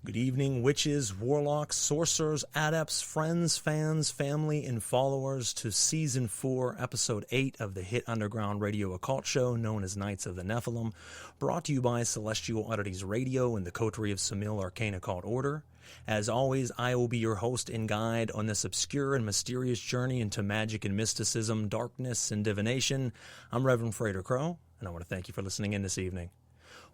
Good evening, witches, warlocks, sorcerers, adepts, friends, fans, family, and followers to Season 4, Episode 8 of the hit underground radio occult show known as Knights of the Nephilim, brought to you by Celestial Oddities Radio and the coterie of Samil Arcane Occult Order. As always, I will be your host and guide on this obscure and mysterious journey into magic and mysticism, darkness, and divination. I'm Reverend Frater Crow, and I want to thank you for listening in this evening.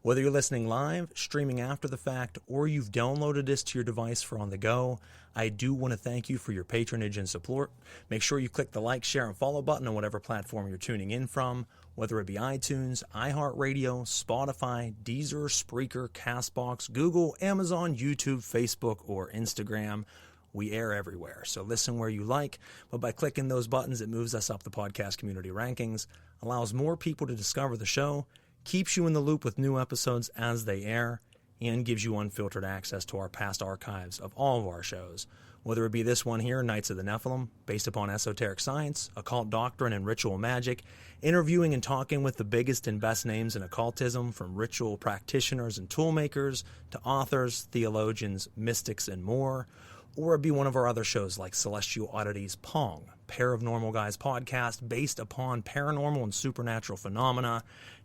Whether you're listening live, streaming after the fact, or you've downloaded this to your device for on the go, I do want to thank you for your patronage and support. Make sure you click the like, share, and follow button on whatever platform you're tuning in from, whether it be iTunes, iHeartRadio, Spotify, Deezer, Spreaker, CastBox, Google, Amazon, YouTube, Facebook, or Instagram. We air everywhere, so listen where you like, but by clicking those buttons, it moves us up the podcast community rankings, allows more people to discover the show, keeps you in the loop with new episodes as they air, and gives you unfiltered access to our past archives of all of our shows, whether it be this one here, Knights of the Nephilim, based upon esoteric science, occult doctrine, and ritual magic, interviewing and talking with the biggest and best names in occultism, from ritual practitioners and toolmakers to authors, theologians, mystics, and more, or it be one of our other shows like Celestial Oddities Pong, Pair of Normal Guys podcast based upon paranormal and supernatural phenomena,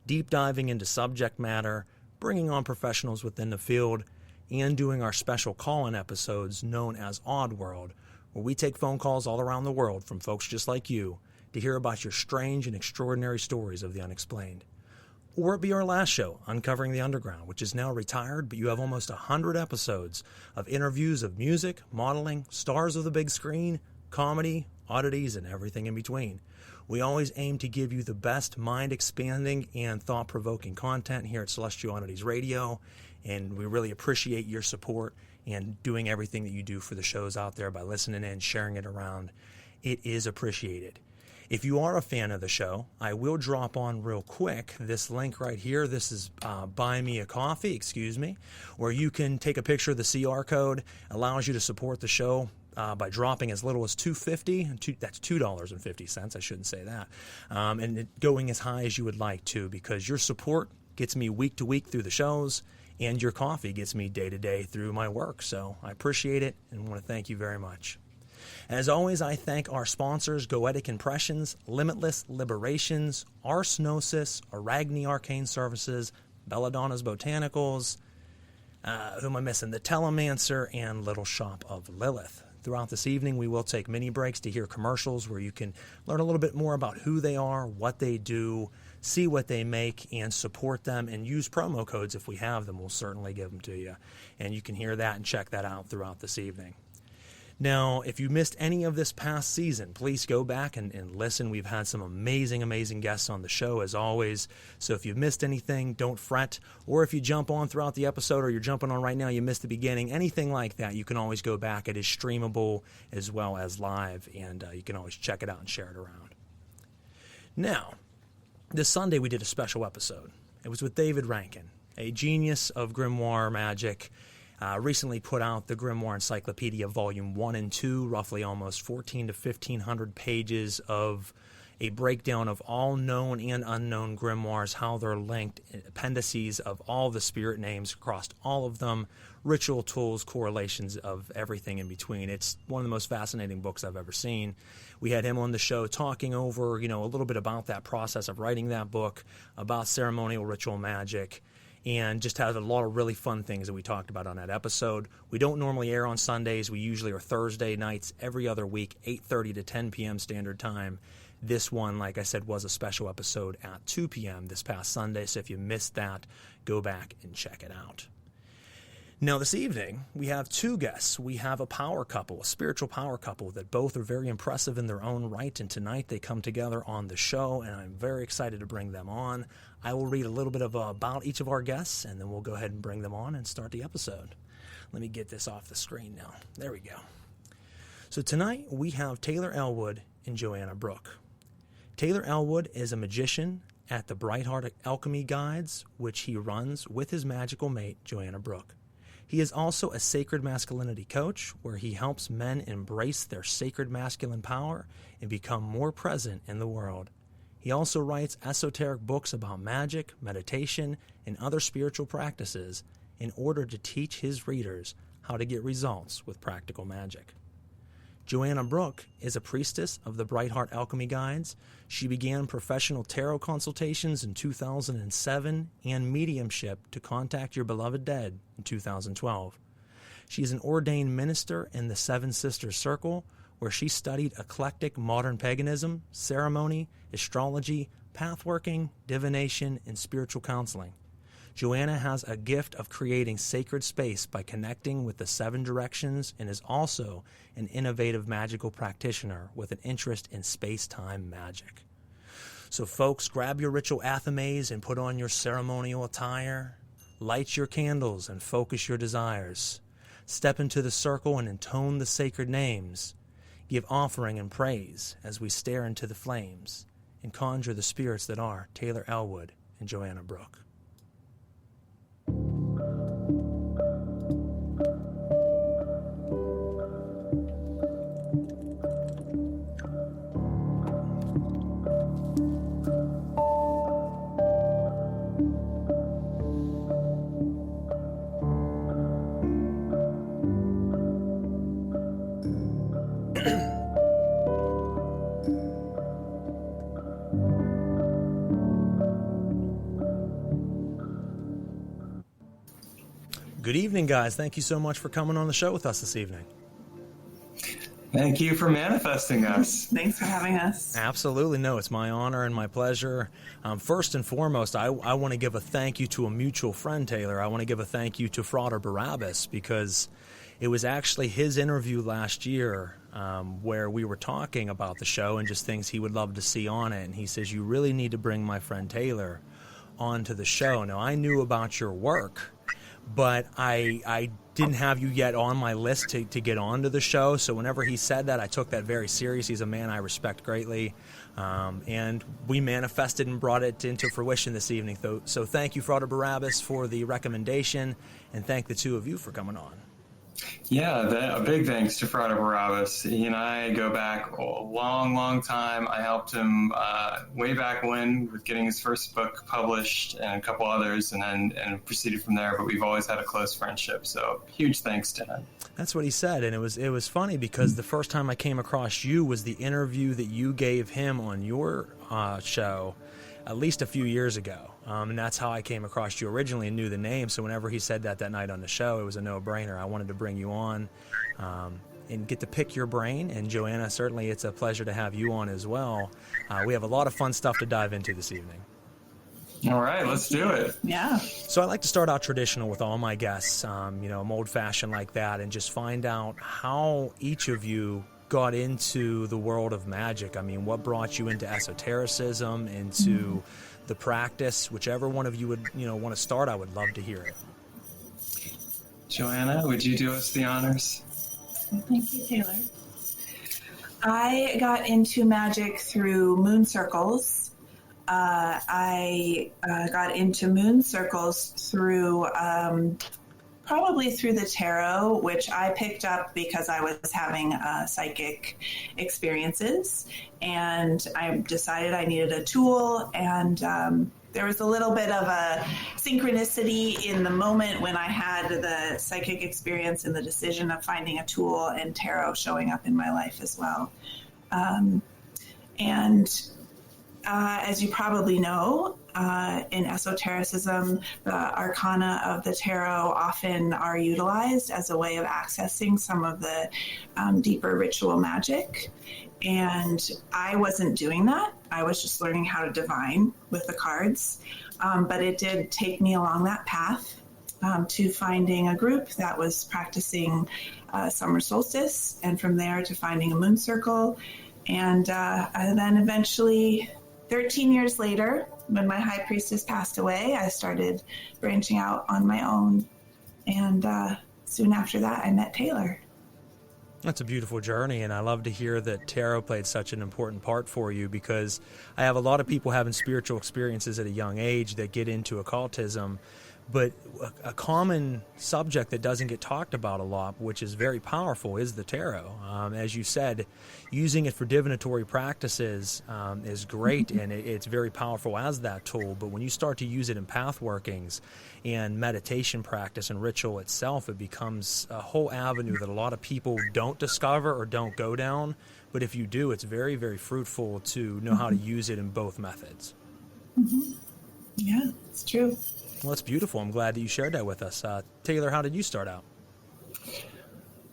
deep diving into subject matter, bringing on professionals within the field, and doing our special call-in episodes known as Odd World, where we take phone calls all around the world from folks just like you to hear about your strange and extraordinary stories of the unexplained. Or it be our last show, Uncovering the Underground, which is now retired, but you have almost 100 episodes of interviews of music, modeling, stars of the big screen, comedy, oddities, and everything in between. We always aim to give you the best mind-expanding and thought-provoking content here at Celestial Oddities Radio, and we really appreciate your support and doing everything that you do for the shows out there by listening in, sharing it around. It is appreciated. If you are a fan of the show, I will drop on real quick this link right here. This is Buy Me a Coffee, where you can take a picture of the CR code, allows you to support the show by dropping as little as $2.50. That's $2.50. I shouldn't say that. And going as high as you would like to, because your support gets me week to week through the shows, and your coffee gets me day to day through my work. So I appreciate it and want to thank you very much. As always, I thank our sponsors, Goetic Impressions, Limitless Liberations, Arsnosis, Arachne Arcane Services, Belladonna's Botanicals, who am I missing? The Telemancer, and Little Shop of Lilith. Throughout this evening, we will take mini breaks to hear commercials where you can learn a little bit more about who they are, what they do, see what they make, and support them, and use promo codes if we have them. We'll certainly give them to you. And you can hear that and check that out throughout this evening. Now, if you missed any of this past season, please go back and listen. We've had some amazing, amazing guests on the show, as always. So if you've missed anything, don't fret. Or if you jump on throughout the episode, or you're jumping on right now, you missed the beginning, anything like that, you can always go back. It is streamable as well as live, and you can always check it out and share it around. Now, this Sunday we did a special episode. It was with David Rankin, a genius of grimoire magic. Recently put out the Grimoire Encyclopedia Volume 1 and 2, roughly almost 1,400 to 1,500 pages of a breakdown of all known and unknown grimoires, how they're linked, appendices of all the spirit names across all of them, ritual tools, correlations of everything in between. It's one of the most fascinating books I've ever seen. We had him on the show talking over, a little bit about that process of writing that book, about ceremonial ritual magic, and just has a lot of really fun things that we talked about on that episode. We don't normally air on Sundays. We usually are Thursday nights every other week, 8:30 to 10 p.m. Standard Time. This one, like I said, was a special episode at 2 p.m. this past Sunday, so if you missed that, go back and check it out. Now, this evening, we have two guests. We have a power couple, a spiritual power couple that both are very impressive in their own right, and tonight they come together on the show, and I'm very excited to bring them on. I will read a little bit about each of our guests, and then we'll go ahead and bring them on and start the episode. Let me get this off the screen now. There we go. So tonight, we have Taylor Ellwood and Joanna Brook. Taylor Ellwood is a magician at the Brightheart Alchemy Guides, which he runs with his magical mate, Joanna Brook. He is also a sacred masculinity coach, where he helps men embrace their sacred masculine power and become more present in the world. He also writes esoteric books about magic, meditation, and other spiritual practices, in order to teach his readers how to get results with practical magic. Joanna Brook is a priestess of the Brightheart Alchemy Guides. She began professional tarot consultations in 2007 and mediumship to contact your beloved dead in 2012. She is an ordained minister in the Seven Sisters Circle, where she studied eclectic modern paganism, ceremony, astrology, pathworking, divination, and spiritual counseling. Joanna has a gift of creating sacred space by connecting with the seven directions and is also an innovative magical practitioner with an interest in space-time magic. So folks, grab your ritual athames and put on your ceremonial attire. Light your candles and focus your desires. Step into the circle and intone the sacred names. Give offering and praise as we stare into the flames and conjure the spirits that are Taylor Ellwood and Joanna Brook. Good evening, guys. Thank you so much for coming on the show with us this evening. Thank you for manifesting us. Thanks for having us. Absolutely. No, it's my honor and my pleasure. First and foremost, I want to give a thank you to a mutual friend, Taylor. I want to give a thank you to Frater Barabbas, because it was actually his interview last year where we were talking about the show and just things he would love to see on it. And he says, you really need to bring my friend Taylor onto the show. Now, I knew about your work, but I didn't have you yet on my list to get onto the show. So whenever he said that, I took that very serious. He's a man I respect greatly. And we manifested and brought it into fruition this evening. So thank you, Frater Barabbas, for the recommendation, and thank the two of you for coming on. Yeah, a big thanks to Frater Barabbas. He and I go back a long time. I helped him way back when with getting his first book published and a couple others, and proceeded from there. But we've always had a close friendship, so huge thanks to him. That's what he said, and it was funny because the first time I came across you was the interview that you gave him on your show at least a few years ago. And that's how I came across you originally and knew the name. So whenever he said that night on the show, it was a no-brainer. I wanted to bring you on and get to pick your brain. And Joanna, certainly it's a pleasure to have you on as well. We have a lot of fun stuff to dive into this evening. All right, let's do it. Yeah. So I like to start out traditional with all my guests, I'm old-fashioned like that, and just find out how each of you got into the world of magic. I mean, what brought you into esotericism, into the practice? Whichever one of you would, want to start, I would love to hear it. Joanna, would you do us the honors? Thank you, Taylor. I got into magic through moon circles. I got into moon circles through probably through the tarot, which I picked up because I was having psychic experiences, and I decided I needed a tool, and there was a little bit of a synchronicity in the moment when I had the psychic experience and the decision of finding a tool, and tarot showing up in my life as well. As you probably know, in esotericism, the arcana of the tarot often are utilized as a way of accessing some of the deeper ritual magic. And I wasn't doing that. I was just learning how to divine with the cards. But it did take me along that path to finding a group that was practicing summer solstice, and from there to finding a moon circle. And then eventually, 13 years later, when my high priestess passed away, I started branching out on my own. And soon after that, I met Taylor. That's a beautiful journey, and I love to hear that tarot played such an important part for you, because I have a lot of people having spiritual experiences at a young age that get into occultism, But a common subject that doesn't get talked about a lot, which is very powerful, is the tarot. As you said, using it for divinatory practices is great, and it's very powerful as that tool. But when you start to use it in path workings and meditation practice and ritual itself, it becomes a whole avenue that a lot of people don't discover or don't go down. But if you do, it's very, very fruitful to know how to use it in both methods. Mm-hmm. Yeah, it's true. Well, it's beautiful. I'm glad that you shared that with us. Taylor, how did you start out?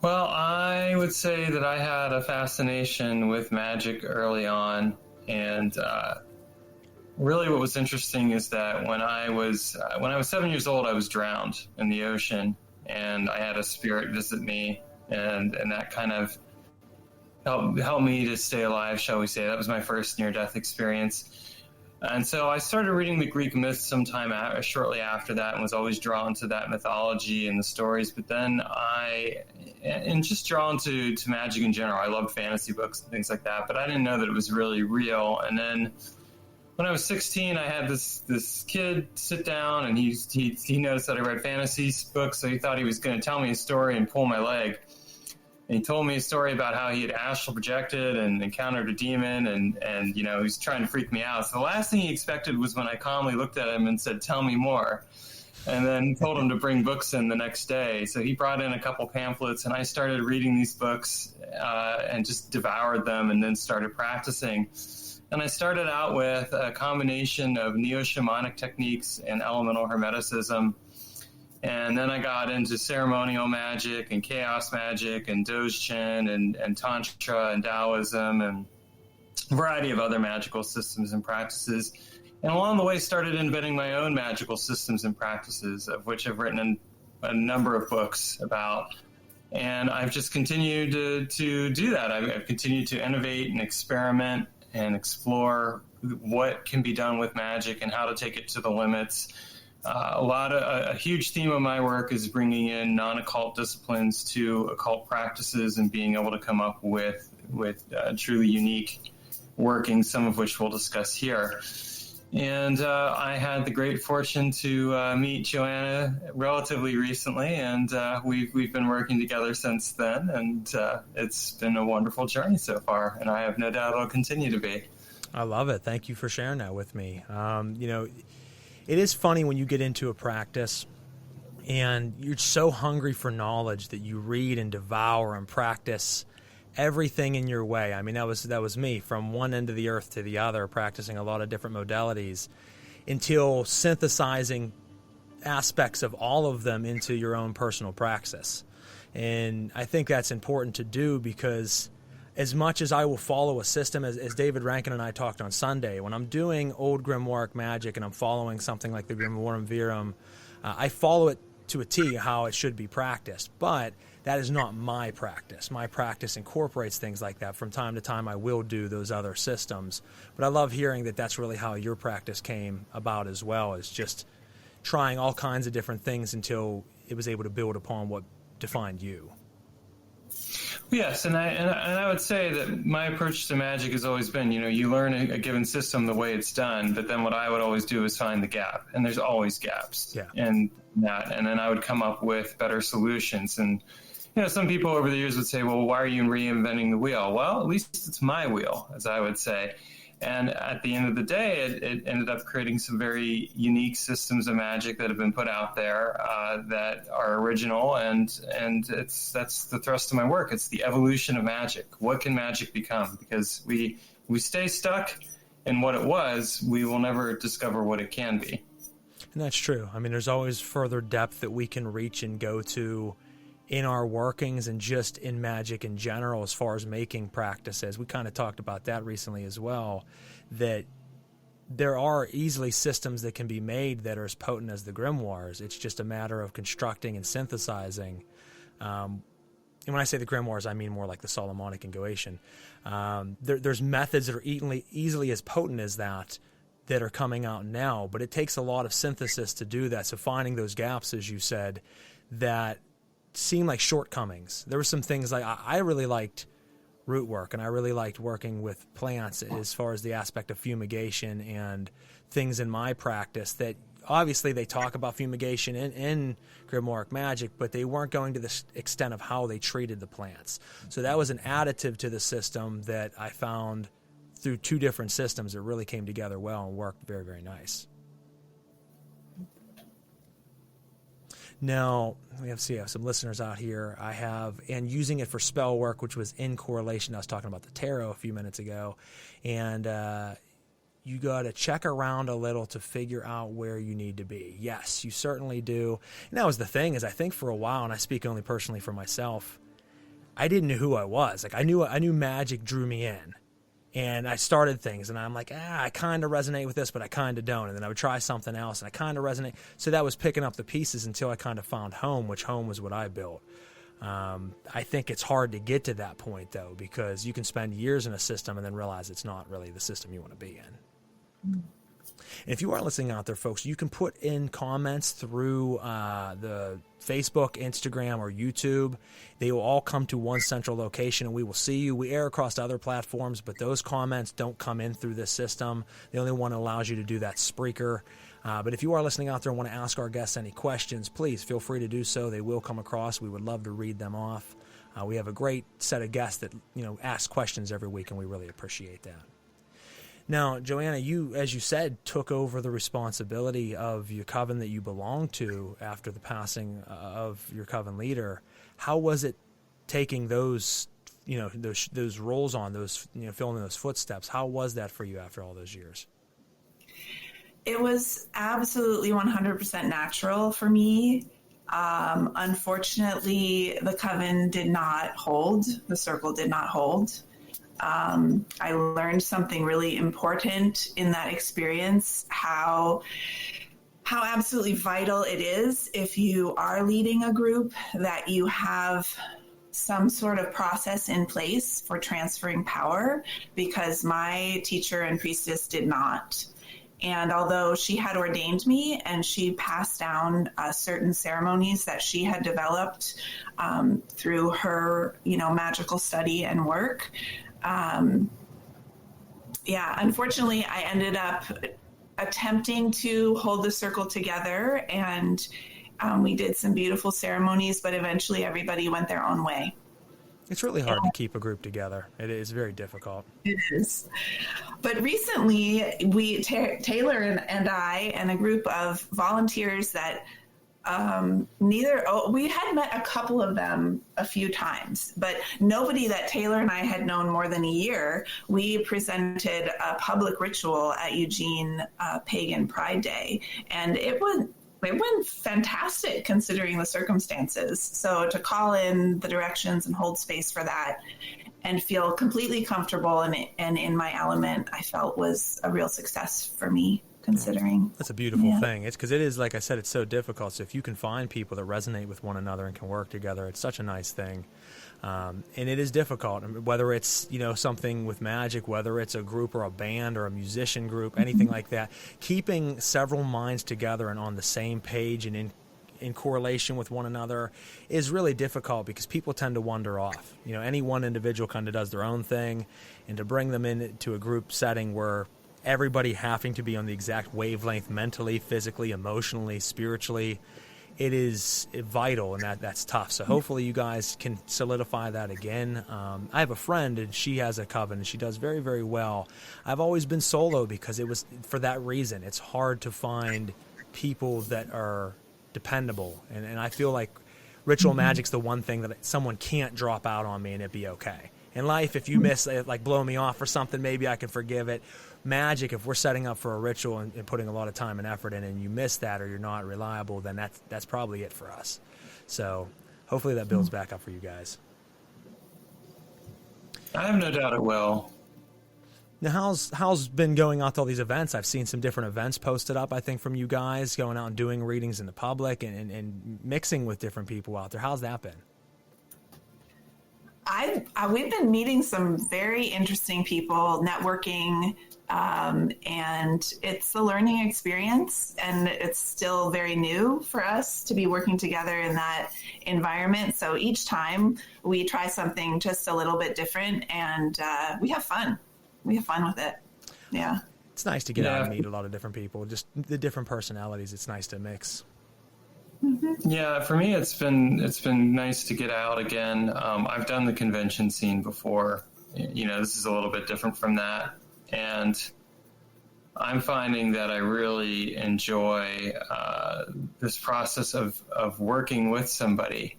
Well, I would say that I had a fascination with magic early on, and really what was interesting is that when I was 7 years old, I was drowned in the ocean, and I had a spirit visit me, and that kind of helped me to stay alive, shall we say. That was my first near-death experience. And so I started reading the Greek myths sometime shortly after that, and was always drawn to that mythology and the stories. But then just drawn to magic in general. I loved fantasy books and things like that, but I didn't know that it was really real. And then when I was 16, I had this kid sit down, and he noticed that I read fantasy books, so he thought he was going to tell me a story and pull my leg. And he told me a story about how he had astral projected and encountered a demon, and he was trying to freak me out. So the last thing he expected was when I calmly looked at him and said, "Tell me more," and then told him to bring books in the next day. So he brought in a couple pamphlets, and I started reading these books and just devoured them, and then started practicing. And I started out with a combination of neo-shamanic techniques and elemental hermeticism. And then I got into ceremonial magic and chaos magic and Dojin and Tantra and Taoism and a variety of other magical systems and practices. And along the way started inventing my own magical systems and practices, of which I've written a number of books about. And I've just continued to do that. I've continued to innovate and experiment and explore what can be done with magic and how to take it to the limits. A huge theme of my work is bringing in non-occult disciplines to occult practices and being able to come up with truly unique workings, some of which we'll discuss here. And I had the great fortune to meet Joanna relatively recently, and we've been working together since then, and it's been a wonderful journey so far, and I have no doubt it'll continue to be. I love it. Thank you for sharing that with me. It is funny when you get into a practice and you're so hungry for knowledge that you read and devour and practice everything in your way. I mean, that was me from one end of the earth to the other, practicing a lot of different modalities until synthesizing aspects of all of them into your own personal praxis. And I think that's important to do because as much as I will follow a system, as David Rankin and I talked on Sunday, when I'm doing old grimoire magic and I'm following something like the Grimorum Virum, I follow it to a T how it should be practiced. But that is not my practice. My practice incorporates things like that. From time to time, I will do those other systems. But I love hearing that that's really how your practice came about as well, is just trying all kinds of different things until it was able to build upon what defined you. Yes, and I would say that my approach to magic has always been, you learn a given system the way it's done, but then what I would always do is find the gap, and there's always gaps in that, and then I would come up with better solutions. And some people over the years would say, well, why are you reinventing the wheel? Well, at least it's my wheel, as I would say. And at the end of the day, it ended up creating some very unique systems of magic that have been put out there that are original, and that's the thrust of my work. It's the evolution of magic. What can magic become? Because we stay stuck in what it was, we will never discover what it can be. And that's true. I mean, there's always further depth that we can reach and go to in our workings and just in magic in general as far as making practices. We kind of talked about that recently as well, that there are easily systems that can be made that are as potent as the grimoires. It's just a matter of constructing and synthesizing. And when I say the grimoires, I mean more like the Solomonic and Goetian. There's methods that are easily as potent as that are coming out now, but it takes a lot of synthesis to do that. So finding those gaps, as you said, that seem like shortcomings. There were some things like I really liked root work, and I really liked working with plants as far as the aspect of fumigation and things in my practice that obviously they talk about fumigation in Grimoire magic, but they weren't going to the extent of how they treated the plants. So that was an additive to the system that I found through 2 different systems that really came together well and worked very, very nice. Now, we have some listeners out here. And using it for spell work, which was in correlation. I was talking about the tarot a few minutes ago. And you got to check around a little to figure out where you need to be. Yes, you certainly do. And that was the thing, is I think for a while, and I speak only personally for myself, I didn't know who I was. Like I knew magic drew me in. And I started things, and I'm like, I kind of resonate with this, but I kind of don't. And then I would try something else, and I kind of resonate. So that was picking up the pieces until I kind of found home, which home was what I built. I think it's hard to get to that point, though, because you can spend years in a system and then realize it's not really the system you want to be in. And if you are listening out there, folks, you can put in comments through the Facebook, Instagram, or YouTube. They will all come to one central location, and we will see you. We air across other platforms, but those comments don't come in through this system. The only one that allows you to do that Spreaker. But if you are listening out there and want to ask our guests any questions, please feel free to do so. They will come across. We would love to read them off. We have a great set of guests that ask questions every week, and we really appreciate that. Now, Joanna, you, as you said, took over the responsibility of your coven that you belonged to after the passing of your coven leader. How was it taking those roles on, filling in those footsteps? How was that for you after all those years? It was absolutely 100% natural for me. Unfortunately, the coven did not hold. The circle did not hold. I learned something really important in that experience, how absolutely vital it is if you are leading a group that you have some sort of process in place for transferring power, because my teacher and priestess did not. And although she had ordained me and she passed down certain ceremonies that she had developed through her, magical study and work, unfortunately, I ended up attempting to hold the circle together, and we did some beautiful ceremonies, but eventually everybody went their own way. It's really hard to keep a group together. It is very difficult. It is. But recently, Taylor and I and a group of volunteers that we had met a couple of them a few times, but nobody that Taylor and I had known more than a year. We presented a public ritual at Eugene Pagan Pride Day, and it went fantastic considering the circumstances. So to call in the directions and hold space for that and feel completely comfortable and in my element, I felt was a real success for me. Considering. That's a beautiful thing. It's because it is, like I said, it's so difficult. So if you can find people that resonate with one another and can work together, it's such a nice thing. And it is difficult, whether it's, something with magic, whether it's a group or a band or a musician group, anything like that. Keeping several minds together and on the same page and in correlation with one another is really difficult, because people tend to wander off. Any one individual kind of does their own thing, and to bring them into a group setting where everybody having to be on the exact wavelength mentally, physically, emotionally, spiritually, it is vital, and that's tough. So hopefully you guys can solidify that again. I have a friend, and she has a coven, and she does very, very well. I've always been solo because it was for that reason. It's hard to find people that are dependable, and I feel like ritual magic's the one thing that someone can't drop out on me and it'd be okay. In life, if you miss, like blow me off or something, maybe I can forgive it. Magic, if we're setting up for a ritual and putting a lot of time and effort in, and you miss that or you're not reliable, then that's probably it for us. So hopefully that builds back up for you guys. I have no doubt it will. Now, how's been going out to all these events? I've seen some different events posted up, I think, from you guys, going out and doing readings in the public and mixing with different people out there. How's that been? We've been meeting some very interesting people, networking, and it's a learning experience, and it's still very new for us to be working together in that environment. So each time we try something just a little bit different, and we have fun. We have fun with it. Yeah. It's nice to get out and meet a lot of different people, just the different personalities. It's nice to mix. Yeah, for me, it's been nice to get out again. I've done the convention scene before. This is a little bit different from that, and I'm finding that I really enjoy this process of working with somebody.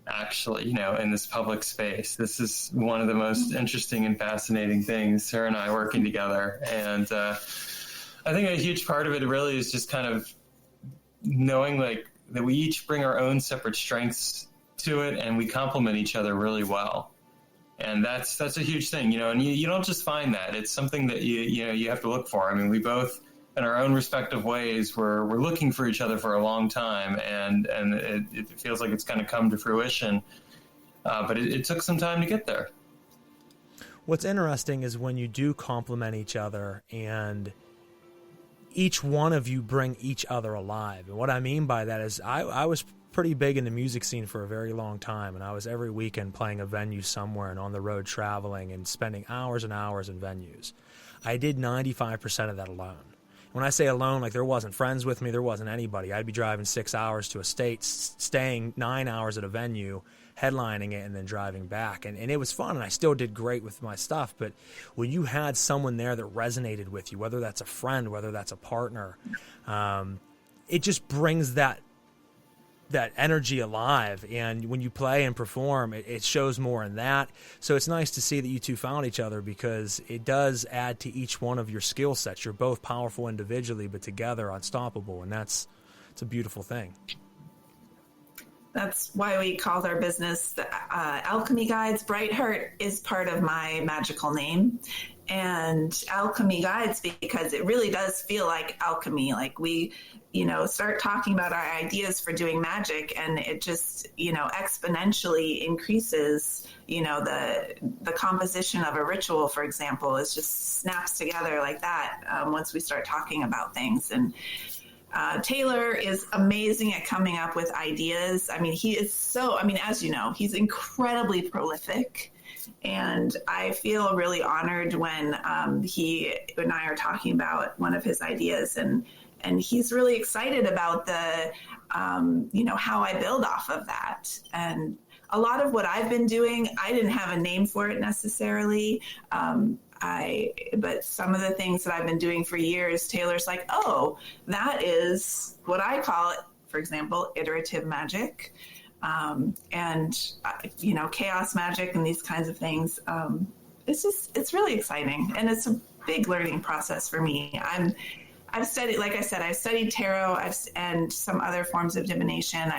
Actually, in this public space, this is one of the most interesting and fascinating things. Her and I working together, and I think a huge part of it really is just kind of knowing that we each bring our own separate strengths to it, and we complement each other really well. And that's a huge thing, and you don't just find that. It's something that you have to look for. I mean, we both, in our own respective ways, we're looking for each other for a long time, and it feels like it's kind of come to fruition. But it took some time to get there. What's interesting is when you do complement each other and each one of you bring each other alive. And what I mean by that is I was pretty big in the music scene for a very long time, and I was every weekend playing a venue somewhere and on the road traveling and spending hours and hours in venues. I did 95% of that alone. When I say alone, there wasn't friends with me, there wasn't anybody. I'd be driving 6 hours to a state, staying 9 hours at a venue, headlining it, and then driving back. And it was fun, and I still did great with my stuff. But when you had someone there that resonated with you, whether that's a friend, whether that's a partner, it just brings that energy alive. And when you play and perform, it shows more in that. So it's nice to see that you two found each other, because it does add to each one of your skill sets. You're both powerful individually, but together unstoppable. And it's a beautiful thing. That's why we called our business the Alchemy Guides. Brightheart is part of my magical name. And Alchemy Guides, because it really does feel like alchemy. Like we, start talking about our ideas for doing magic, and it just, exponentially increases, the composition of a ritual, for example, is just snaps together like that once we start talking about things. And Taylor is amazing at coming up with ideas. I mean, he is as you know, he's incredibly prolific. And I feel really honored when he and I are talking about one of his ideas, and he's really excited about the, how I build off of that. And a lot of what I've been doing, I didn't have a name for it necessarily. But some of the things that I've been doing for years, Taylor's like, oh, that is what I call it, for example, iterative magic. Chaos magic and these kinds of things. It's really exciting, and it's a big learning process for me. I've studied, like I said, I've studied tarot and some other forms of divination.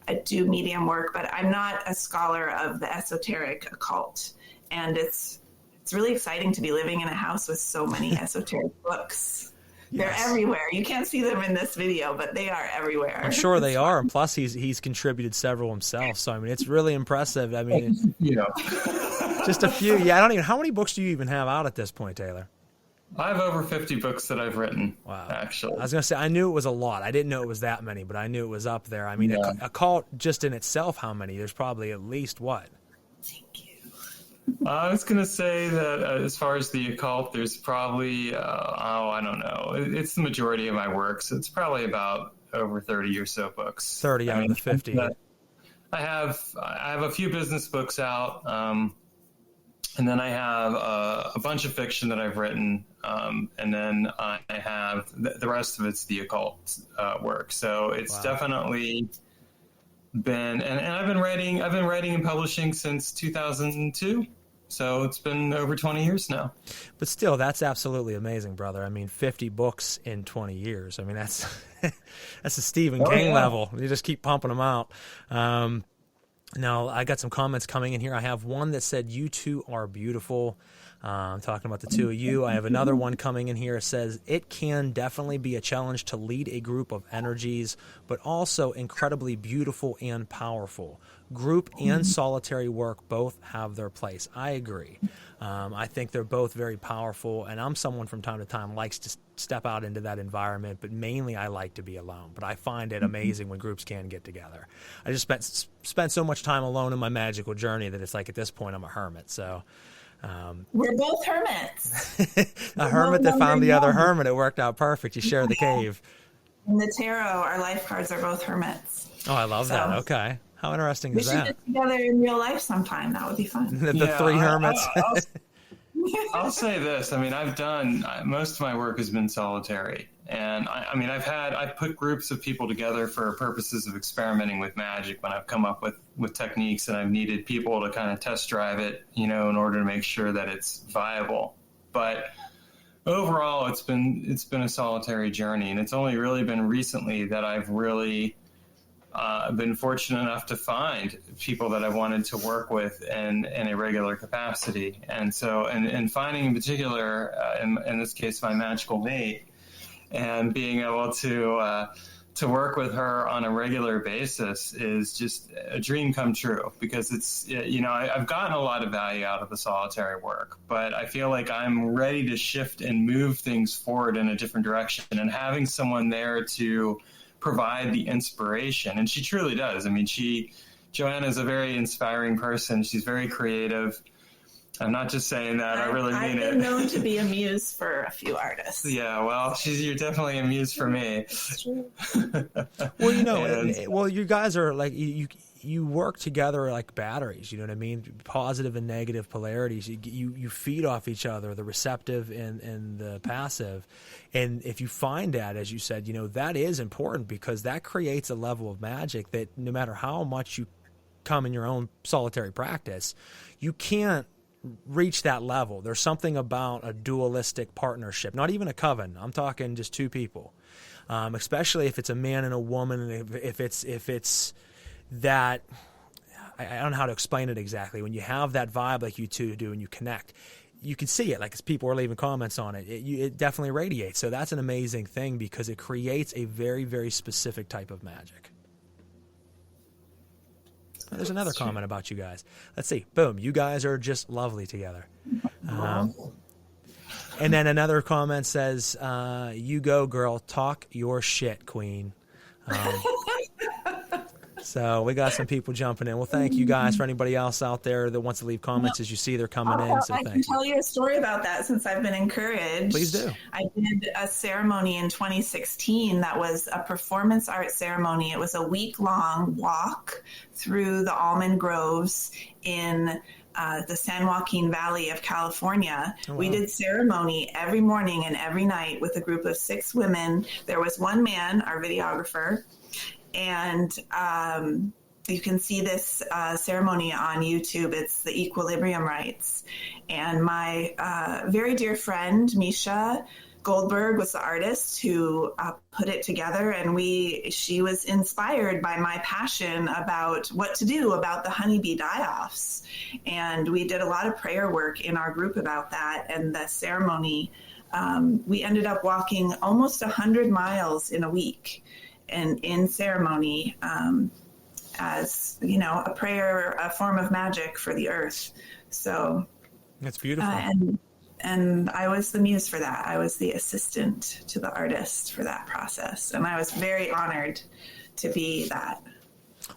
I do medium work, but I'm not a scholar of the esoteric occult. And it's really exciting to be living in a house with so many esoteric books. They're everywhere. You can't see them in this video, but they are everywhere. I'm sure they are. And plus, he's contributed several himself. So, I mean, it's really impressive. I mean, just a few. Yeah, I don't even. How many books do you even have out at this point, Taylor? I have over 50 books that I've written. Wow. Actually, I was going to say, I knew it was a lot. I didn't know it was that many, but I knew it was up there. I mean, a cult just in itself, how many? There's probably at least what? Thank you. I was going to say that as far as the occult, there's probably, I don't know. It's the majority of my work, so it's probably about over 30 or so books. 30 out of the 50. I have a few business books out, and then I have a bunch of fiction that I've written, and then I have the rest of it's the occult work. So it's definitely been, and I've been writing and publishing since 2002. So it's been over 20 years now. But still, that's absolutely amazing, brother. I mean, 50 books in 20 years. I mean, that's a Stephen King level. You just keep pumping them out. Now, I got some comments coming in here. I have one that said, you two are beautiful. I'm talking about the two of you. I have another one coming in here. It says, it can definitely be a challenge to lead a group of energies, but also incredibly beautiful and powerful. Group and solitary work both have their place. I agree. I think they're both very powerful, and I'm someone from time to time likes to step out into that environment, but mainly I like to be alone. But I find it amazing when groups can get together. I just spent so much time alone in my magical journey that it's like at this point I'm a hermit. So We're both hermits. A hermit that found the other hermit. It worked out perfect. You share the cave. In the tarot, our life cards are both hermits. Oh, I love that. Okay. How interesting is that? We should get together in real life sometime. That would be fun. The three hermits. I'll say this. I mean, most of my work has been solitary. And I've put groups of people together for purposes of experimenting with magic when I've come up with techniques and I've needed people to kind of test drive it, in order to make sure that it's viable. But overall, it's been a solitary journey. And it's only really been recently that I've really been fortunate enough to find people that I wanted to work with in a regular capacity. And so, and finding in particular, in this case, my magical mate, and being able to work with her on a regular basis is just a dream come true, because it's, I've gotten a lot of value out of the solitary work, but I feel like I'm ready to shift and move things forward in a different direction, and having someone there to provide the inspiration. And she truly does. I mean, Joanna is a very inspiring person. She's very creative. I'm not just saying that. I really mean it. I've been known to be a muse for a few artists. Yeah, well, you're definitely a muse for me. That's true. Well, you guys are like, you work together like batteries, you know what I mean? Positive and negative polarities. You feed off each other, the receptive and the passive. And if you find that, as you said, that is important, because that creates a level of magic that no matter how much you come in your own solitary practice, you can't reach that level. There's something about a dualistic partnership, not even a coven. I'm talking just two people, especially if it's a man and a woman, and if it's that, I don't know how to explain it exactly. When you have that vibe like you two do and you connect, you can see it. Like, as people are leaving comments on it, it definitely radiates. So that's an amazing thing, because it creates a very, very specific type of magic. There's another comment about you guys. Let's see. Boom. You guys are just lovely together. And then another comment says, you go, girl. Talk your shit, queen. So we got some people jumping in. Well, thank you guys. For anybody else out there that wants to leave comments, as you see, they're coming in. So I can tell you a story about that, since I've been encouraged. Please do. I did a ceremony in 2016 that was a performance art ceremony. It was a week-long walk through the almond groves in the San Joaquin Valley of California. Oh, wow. We did ceremony every morning and every night with a group of 6 women. There was one man, our videographer, and you can see this ceremony on YouTube. It's the Equilibrium Rites. And my very dear friend, Misha Goldberg, was the artist who put it together. And she was inspired by my passion about what to do about the honeybee die-offs. And we did a lot of prayer work in our group about that. And the ceremony, we ended up walking almost 100 miles in a week. And in ceremony, as a prayer, a form of magic for the earth. So that's beautiful. And I was the muse for that. I was the assistant to the artist for that process, and I was very honored to be that.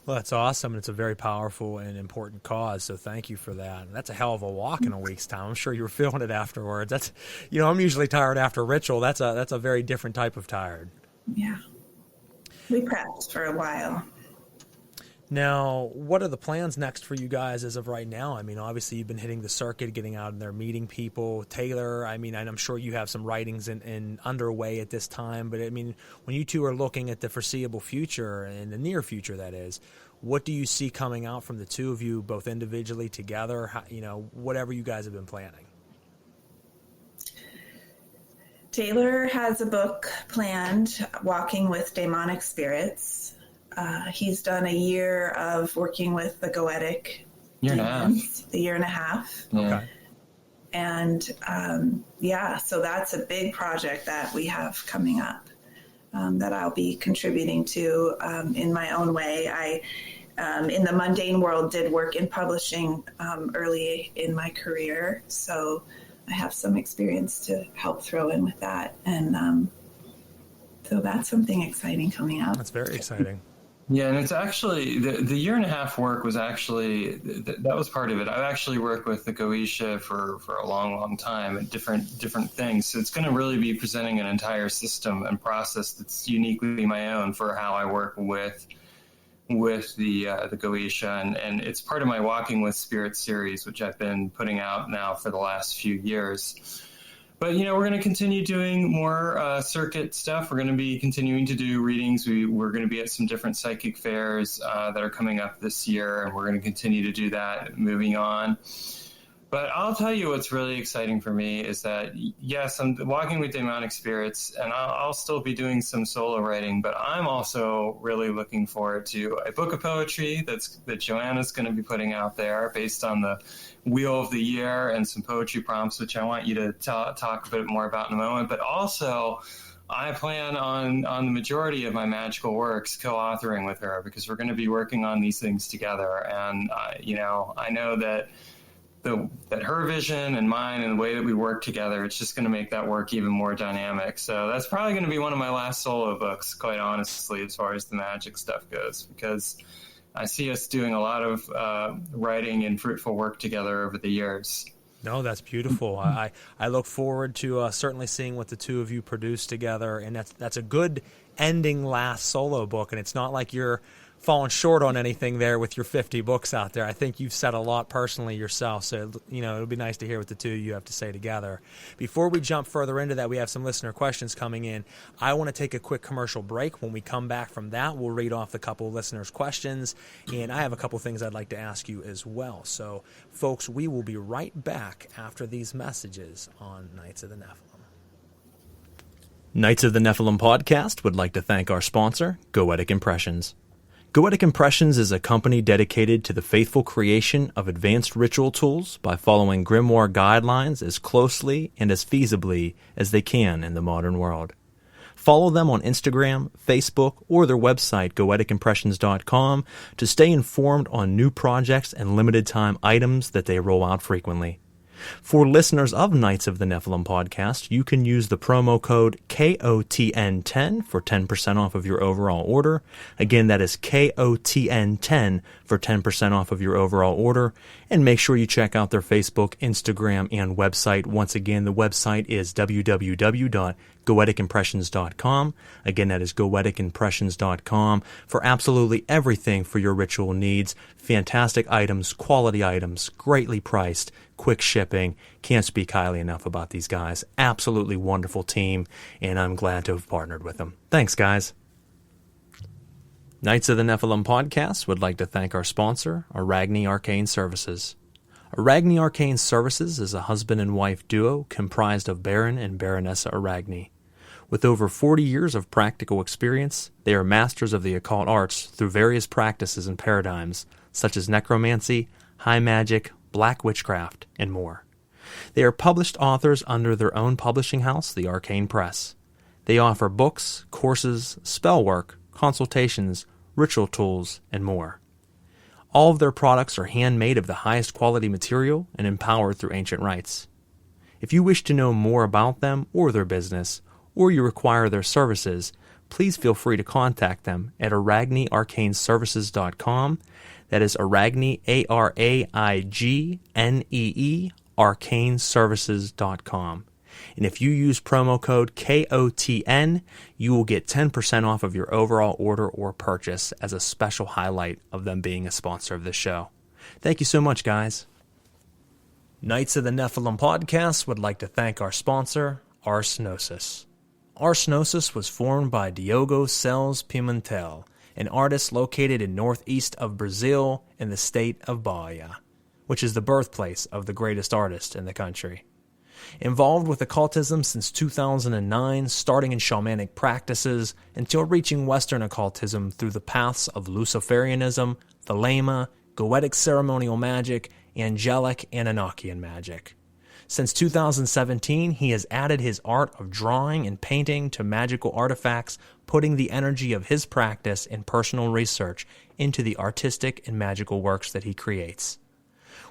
Well, that's awesome. It's a very powerful and important cause. So thank you for that. And that's a hell of a walk in a week's time. I'm sure you were feeling it afterwards. That's, I'm usually tired after ritual. That's a very different type of tired. Yeah. We prepped for a while. Now, what are the plans next for you guys as of right now? I mean, obviously you've been hitting the circuit, getting out in there, meeting people. Taylor, I mean, and I'm sure you have some writings in underway at this time, but I mean, when you two are looking at the foreseeable future, and the near future that is, what do you see coming out from the two of you, both individually, together, whatever you guys have been planning? Taylor has a book planned, Walking with Demonic Spirits. He's done a year of working with the Goetic demons, a year and a half. Yeah. Okay. And so that's a big project that we have coming up that I'll be contributing to in my own way. I, in the mundane world, did work in publishing early in my career, so I have some experience to help throw in with that. And so that's something exciting coming up. That's very exciting. Yeah, and it's actually the year and a half work was actually that was part of it. I've actually worked with the Goetia for a long time at different things. So it's going to really be presenting an entire system and process that's uniquely my own for how I work with the Goetia, and it's part of my Walking with Spirit series, which I've been putting out now for the last few years. But, we're going to continue doing more circuit stuff. We're going to be continuing to do readings. We're going to be at some different psychic fairs that are coming up this year, and we're going to continue to do that moving on. But I'll tell you what's really exciting for me is that, yes, I'm walking with demonic spirits, and I'll still be doing some solo writing, but I'm also really looking forward to a book of poetry that Joanna's going to be putting out there based on the Wheel of the Year and some poetry prompts, which I want you to talk a bit more about in a moment. But also, I plan on the majority of my magical works co-authoring with her, because we're going to be working on these things together. And, I know that that her vision and mine and the way that we work together, it's just going to make that work even more dynamic. So that's probably going to be one of my last solo books, quite honestly, as far as the magic stuff goes, because I see us doing a lot of writing and fruitful work together over the years. No, that's beautiful. I look forward to certainly seeing what the two of you produce together, and that's a good ending last solo book, and it's not like you're falling short on anything there with your 50 books out there. I think you've said a lot personally yourself, so it'll be nice to hear what the two of you have to say together. Before we jump further into that, we have some listener questions coming in. I want to take a quick commercial break. When we come back from that, we'll read off a couple of listeners' questions, and I have a couple things I'd like to ask you as well. So, folks, we will be right back after these messages on Knights of the Nephilim. Knights of the Nephilim podcast would like to thank our sponsor, Goetic Impressions. Goetic Impressions is a company dedicated to the faithful creation of advanced ritual tools by following grimoire guidelines as closely and as feasibly as they can in the modern world. Follow them on Instagram, Facebook, or their website, goeticimpressions.com, to stay informed on new projects and limited-time items that they roll out frequently. For listeners of Knights of the Nephilim podcast, you can use the promo code KOTN10 for 10% off of your overall order. Again, that is KOTN10 for 10% off of your overall order. And make sure you check out their Facebook, Instagram, and website. Once again, the website is www.goeticimpressions.com. Again, that is goeticimpressions.com for absolutely everything for your ritual needs. Fantastic items, quality items, greatly priced, quick shipping. Can't speak highly enough about these guys. Absolutely wonderful team, and I'm glad to have partnered with them. Thanks, guys. Knights of the Nephilim podcast would like to thank our sponsor, Arachne Arcane Services. Arachne Arcane Services is a husband and wife duo comprised of Baron and Baronessa Arachne. With over 40 years of practical experience, they are masters of the occult arts through various practices and paradigms, such as necromancy, high magic, black witchcraft, and more. They are published authors under their own publishing house, the Arcane Press. They offer books, courses, spell work, consultations, ritual tools, and more. All of their products are handmade of the highest quality material and empowered through ancient rites. If you wish to know more about them or their business, or you require their services, please feel free to contact them at arachnearcaneservices.com. That is Arachne, ARAIGNEE, arcaneservices.com. And if you use promo code KOTN, you will get 10% off of your overall order or purchase as a special highlight of them being a sponsor of this show. Thank you so much, guys. Knights of the Nephilim podcast would like to thank our sponsor, Ars Gnosis. Ars Gnosis was formed by Diogo Cells Pimentel, an artist located in northeast of Brazil in the state of Bahia, which is the birthplace of the greatest artist in the country. Involved with occultism since 2009, starting in shamanic practices until reaching Western occultism through the paths of Luciferianism, Thelema, Goetic ceremonial magic, angelic and Enochian magic. Since 2017, he has added his art of drawing and painting to magical artifacts, putting the energy of his practice and personal research into the artistic and magical works that he creates.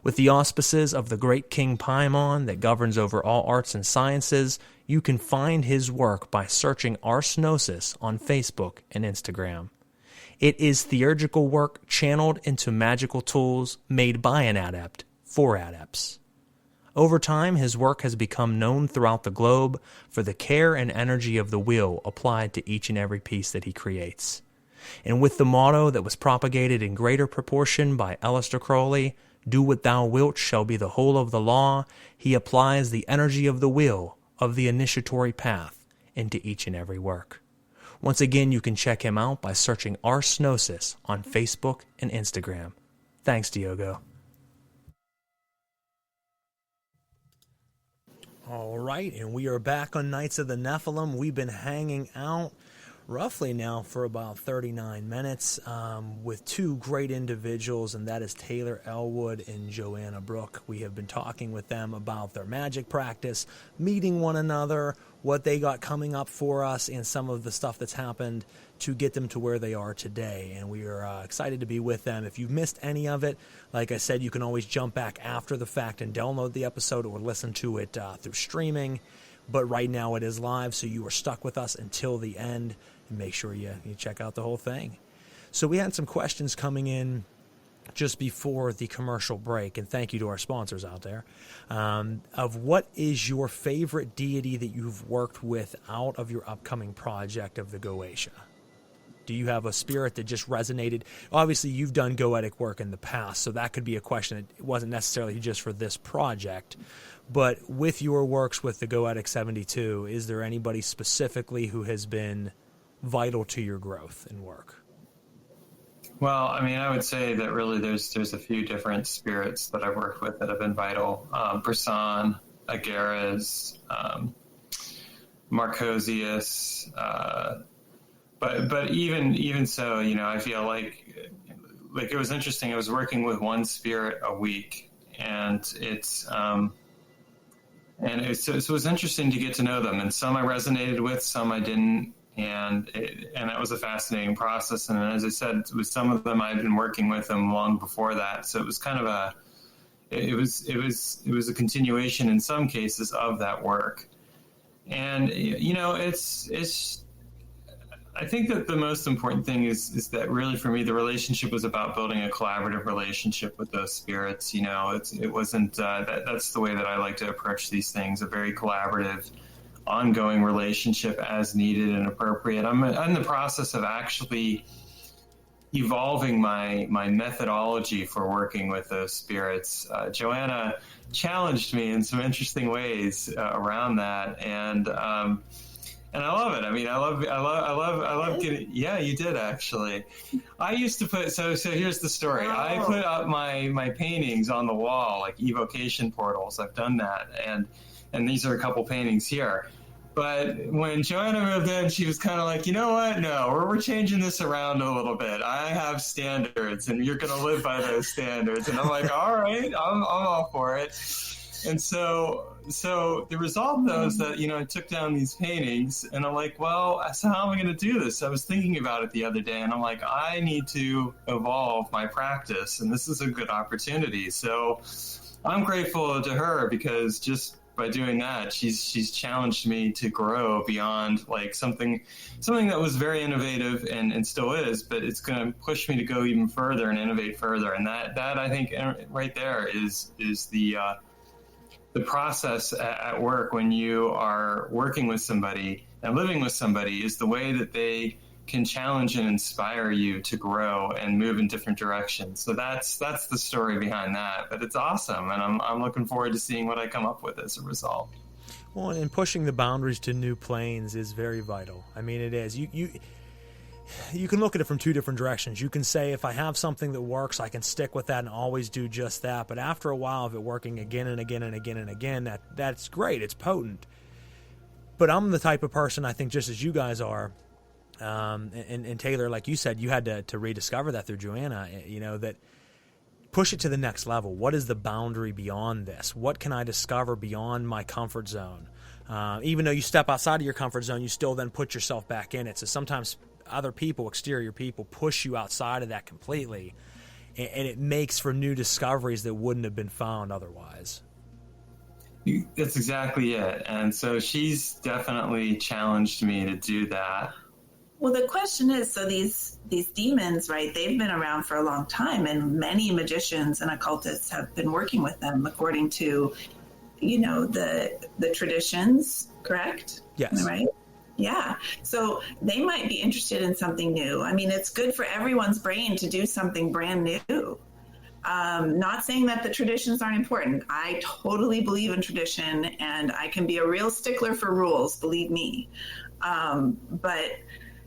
With the auspices of the great King Paimon that governs over all arts and sciences, you can find his work by searching Ars Gnosis on Facebook and Instagram. It is theurgical work channeled into magical tools made by an adept for adepts. Over time, his work has become known throughout the globe for the care and energy of the will applied to each and every piece that he creates. And with the motto that was propagated in greater proportion by Aleister Crowley, "Do what thou wilt shall be the whole of the law," he applies the energy of the will of the initiatory path into each and every work. Once again, you can check him out by searching Ars Gnosis on Facebook and Instagram. Thanks, Diogo. All right, and we are back on Knights of the Nephilim. We've been hanging out roughly now for about 39 minutes with two great individuals, and that is Taylor Ellwood and Joanna Brook. We have been talking with them about their magic practice, meeting one another, what they got coming up for us, and some of the stuff that's happened to get them to where they are today. And we are excited to be with them. If you've missed any of it, like I said, you can always jump back after the fact and download the episode or listen to it through streaming. But right now it is live, so you are stuck with us until the end. And make sure you check out the whole thing. So we had some questions coming in just before the commercial break, and thank you to our sponsors out there, of what is your favorite deity that you've worked with out of your upcoming project of the Goetia? Do you have a spirit that just resonated? Obviously, you've done Goetic work in the past, so that could be a question. It wasn't necessarily just for this project. But with your works with the Goetic 72, is there anybody specifically who has been vital to your growth and work? Well, I mean, I would say that really there's a few different spirits that I've worked with that have been vital. Brisson, Agarez, Marcosius, but even so, I feel like it was interesting. I was working with one spirit a week, and so it was interesting to get to know them. And some I resonated with, some I didn't. And that was a fascinating process. And as I said, with some of them, I'd been working with them long before that. So it was kind of it was a continuation in some cases of that work. And, I think that the most important thing is that really for me, the relationship was about building a collaborative relationship with those spirits. It wasn't, that's the way that I like to approach these things, a very collaborative, ongoing relationship as needed and appropriate. I'm in the process of actually evolving my methodology for working with those spirits. Joanna challenged me in some interesting ways around that, and I love it. I mean, I love getting. Yeah, you did actually. I used to put. So here's the story. Oh. I put up my paintings on the wall, like evocation portals. I've done that, and these are a couple paintings here. But when Joanna moved in, she was kind of like, you know what? No, we're changing this around a little bit. I have standards, and you're going to live by those standards. And I'm like, all right, I'm all for it. And so the result, though, is that, I took down these paintings, and I'm like, well, so how am I going to do this? I was thinking about it the other day, and I'm like, I need to evolve my practice, and this is a good opportunity. So I'm grateful to her because just by doing that, she's challenged me to grow beyond like something that was very innovative and still is, but it's going to push me to go even further and innovate further. And that I think right there is the process at work when you are working with somebody and living with somebody is the way that they can challenge and inspire you to grow and move in different directions. So that's the story behind that. But it's awesome, and I'm looking forward to seeing what I come up with as a result. Well, and pushing the boundaries to new planes is very vital. I mean, it is. You can look at it from two different directions. You can say, if I have something that works, I can stick with that and always do just that. But after a while of it working again and again and again and again, that's great. It's potent. But I'm the type of person, I think, just as you guys are, and Taylor, like you said, you had to rediscover that through Joanna, that push it to the next level. What is the boundary beyond this? What can I discover beyond my comfort zone? Even though you step outside of your comfort zone, you still then put yourself back in it. So sometimes other people, exterior people, push you outside of that completely, and it makes for new discoveries that wouldn't have been found otherwise. That's exactly it. And so she's definitely challenged me to do that. Well, the question is, so these demons, right, they've been around for a long time, and many magicians and occultists have been working with them according to, the traditions, correct? Yes. Right? Yeah. So they might be interested in something new. I mean, it's good for everyone's brain to do something brand new. Not saying that the traditions aren't important. I totally believe in tradition, and I can be a real stickler for rules, believe me. But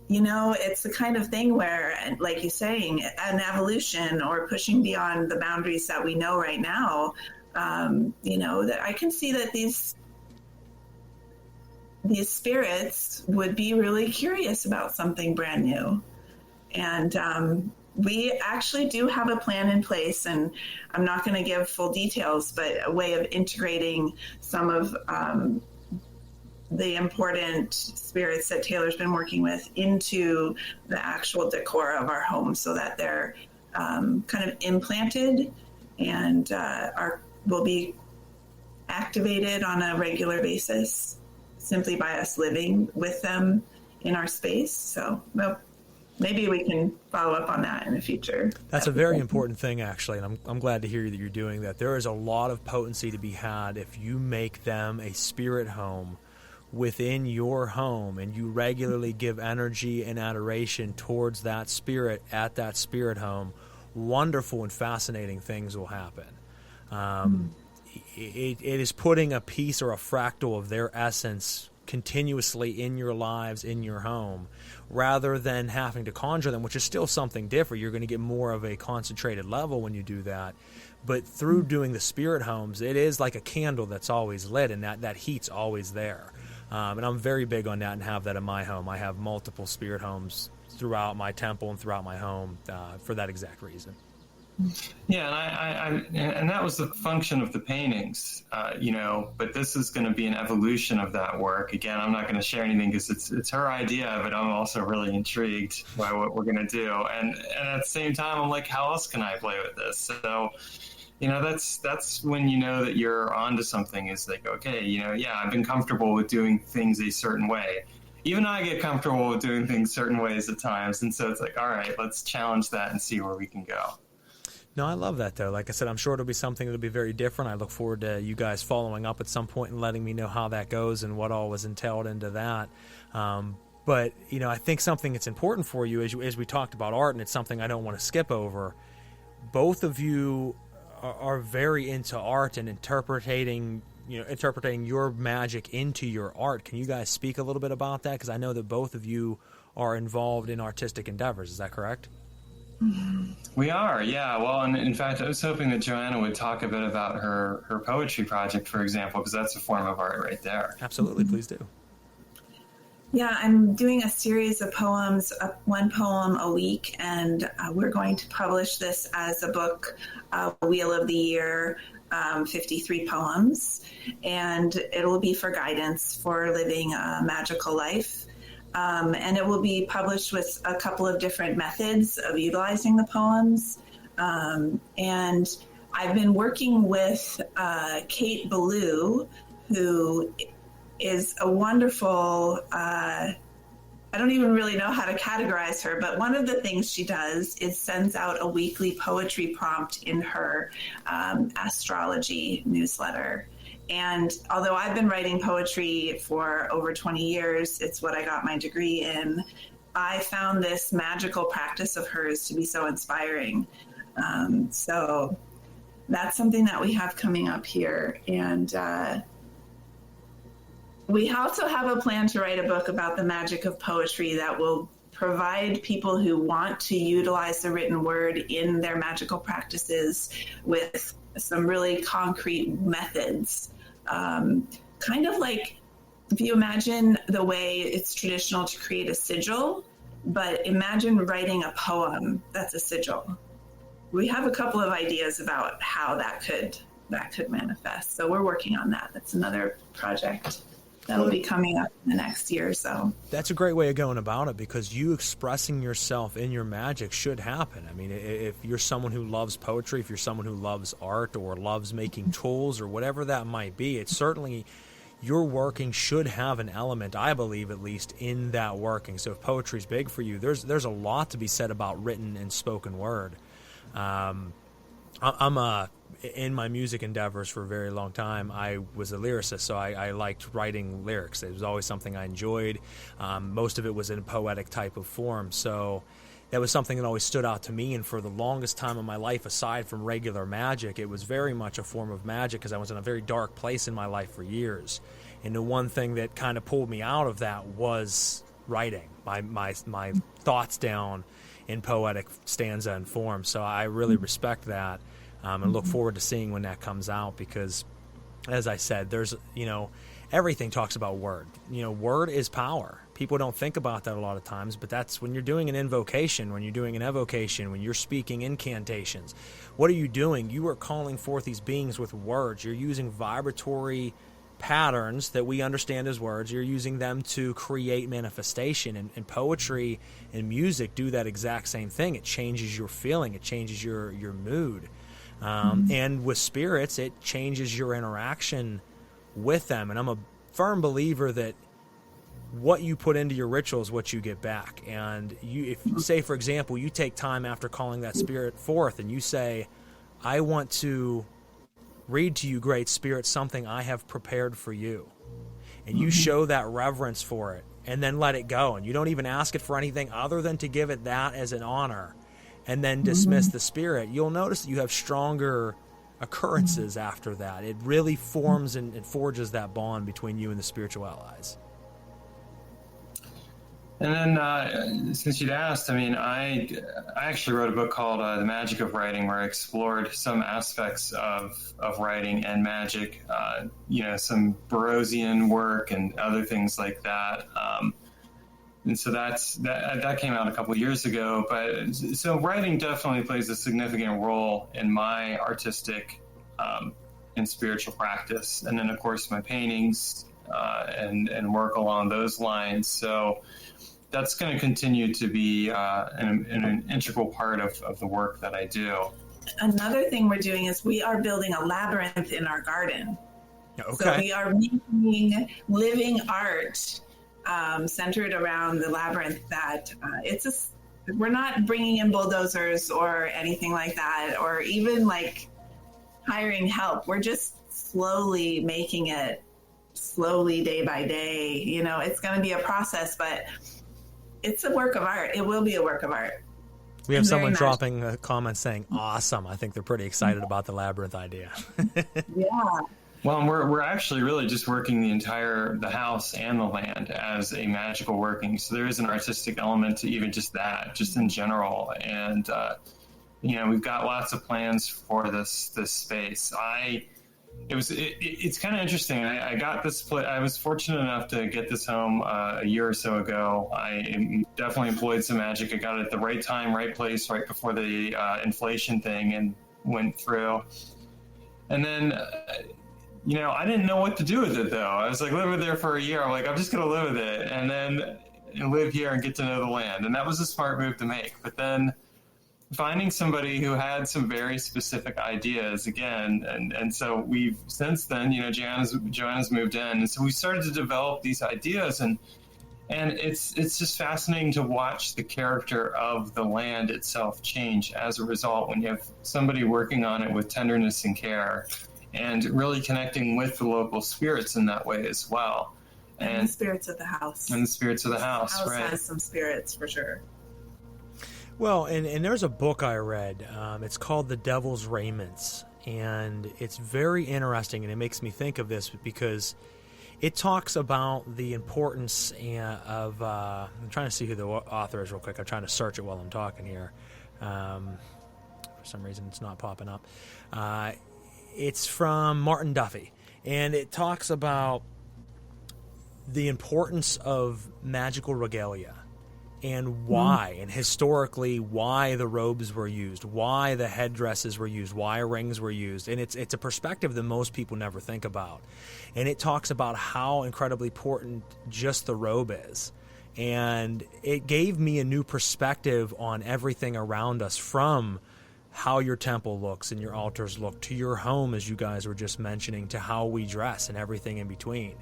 it's the kind of thing where, like you're saying, an evolution or pushing beyond the boundaries that we know right now, that I can see that these spirits would be really curious about something brand new. And we actually do have a plan in place, and I'm not going to give full details, but a way of integrating some of the important spirits that Taylor's been working with into the actual decor of our home, so that they're kind of implanted and will be activated on a regular basis simply by us living with them in our space. So, well, maybe we can follow up on that in the future. That's a very important thing, actually, and I'm glad to hear that you're doing that. There is a lot of potency to be had if you make them a spirit home within your home, and you regularly give energy and adoration towards that spirit at that spirit home. Wonderful and fascinating things will happen. It is putting a piece or a fractal of their essence continuously in your lives, in your home, rather than having to conjure them, which is still something different. You're going to get more of a concentrated level when you do that. But through doing the spirit homes, it is like a candle that's always lit, and that heat's always there. And I'm very big on that and have that in my home. I have multiple spirit homes throughout my temple and throughout my home for that exact reason. Yeah, and that was the function of the paintings, but this is going to be an evolution of that work. Again, I'm not going to share anything because it's her idea, but I'm also really intrigued by what we're going to do. And at the same time, I'm like, how else can I play with this? So, that's when you know that you're onto something, is like, okay, I've been comfortable with doing things a certain way. Even I get comfortable with doing things certain ways at times. And so it's like, all right, let's challenge that and see where we can go. No, I love that, though. Like I said, I'm sure it'll be something that'll be very different. I look forward to you guys following up at some point and letting me know how that goes and what all was entailed into that. But, I think something that's important for you, as we talked about art, and it's something I don't want to skip over, both of you are very into art and interpreting your magic into your art. Can you guys speak a little bit about that? Because I know that both of you are involved in artistic endeavors. Is that correct? We are, yeah. Well, and in fact, I was hoping that Joanna would talk a bit about her poetry project, for example, because that's a form of art right there. Absolutely, please do. Yeah, I'm doing a series of poems, one poem a week, and we're going to publish this as a book, Wheel of the Year, 53 poems, and it will be for guidance for living a magical life. And it will be published with a couple of different methods of utilizing the poems. And I've been working with Kate Ballou, who is a wonderful, I don't even really know how to categorize her, but one of the things she does is sends out a weekly poetry prompt in her astrology newsletter. And although I've been writing poetry for over 20 years, it's what I got my degree in, I found this magical practice of hers to be so inspiring. So that's something that we have coming up here. And we also have a plan to write a book about the magic of poetry that will provide people who want to utilize the written word in their magical practices with some really concrete methods. Kind of like if you imagine the way it's traditional to create a sigil, but imagine writing a poem that's a sigil. We have a couple of ideas about how that could manifest. So we're working on that. That's another project that will be coming up in the next year or so. That's a great way of going about it, because you expressing yourself in your magic should happen. I mean, if you're someone who loves poetry, if you're someone who loves art or loves making tools or whatever that might be, it's certainly your working should have an element, I believe at least, in that working. So if poetry's big for you, there's a lot to be said about written and spoken word. In my music endeavors for a very long time, I was a lyricist, so I liked writing lyrics. It was always something I enjoyed. Most of it was in a poetic type of form, so that was something that always stood out to me. And for the longest time of my life, aside from regular magic, it was very much a form of magic, because I was in a very dark place in my life for years. And the one thing that kind of pulled me out of that was writing my thoughts down in poetic stanza and form. So I really respect that, and look forward to seeing when that comes out, because, as I said, there's, everything talks about word. Word is power. People don't think about that a lot of times, but that's when you're doing an invocation, when you're doing an evocation, when you're speaking incantations. What are you doing? You are calling forth these beings with words. You're using vibratory patterns that we understand as words. You're using them to create manifestation, and poetry and music do that exact same thing. It changes your feeling. It changes your mood. And with spirits, it changes your interaction with them. And I'm a firm believer that what you put into your ritual is what you get back. And if, say, for example, you take time after calling that spirit forth and you say, I want to read to you, Great Spirit, something I have prepared for you. And you show that reverence for it, and then let it go. And you don't even ask it for anything other than to give it that as an honor, and then dismiss the spirit. You'll notice that you have stronger occurrences after that. It really forms and forges that bond between you and the spiritual allies. And then, since you'd asked, I actually wrote a book called The Magic of Writing, where I explored some aspects of writing and magic, some Barosian work and other things like that. And so that came out a couple of years ago. But so writing definitely plays a significant role in my artistic and spiritual practice. And then, of course, my paintings and work along those lines. So that's going to continue to be an integral part of the work that I do. Another thing we're doing is we are building a labyrinth in our garden. Okay. So we are making living art centered around the labyrinth. That we're not bringing in bulldozers or anything like that, or even like hiring help. We're just slowly making it, day by day. It's going to be a process, but it's a work of art. It will be a work of art. We have someone dropping a comment saying, awesome. I think they're pretty excited about the labyrinth idea. Yeah. Well, we're actually really just working the house and the land as a magical working. So there is an artistic element to even just that, just in general. And, we've got lots of plans for this space. It's kind of interesting. I got this. I was fortunate enough to get this home a year or so ago. I definitely employed some magic. I got it at the right time, right place, right before the inflation thing and went through. And then, I didn't know what to do with it, though. I was like, living there for a year. I'm like, I'm just going to live with it and then live here and get to know the land. And that was a smart move to make. But then finding somebody who had some very specific ideas again. And so we've since then, Joanna's moved in. And so we started to develop these ideas and it's just fascinating to watch the character of the land itself change as a result when you have somebody working on it with tenderness and care and really connecting with the local spirits in that way as well. And the spirits of the house. And the spirits of the house, right. The house right. has some spirits for sure. Well, and there's a book I read. It's called The Devil's Raiments, and it's very interesting, and it makes me think of this because it talks about the importance of... I'm trying to see who the author is real quick. I'm trying to search it while I'm talking here. For some reason, it's not popping up. It's from Martin Duffy, and it talks about the importance of magical regalia. And why, and historically, why the robes were used, why the headdresses were used, why rings were used. And it's a perspective that most people never think about. And it talks about how incredibly important just the robe is. And it gave me a new perspective on everything around us, from how your temple looks and your altars look, to your home, as you guys were just mentioning, to how we dress and everything in between.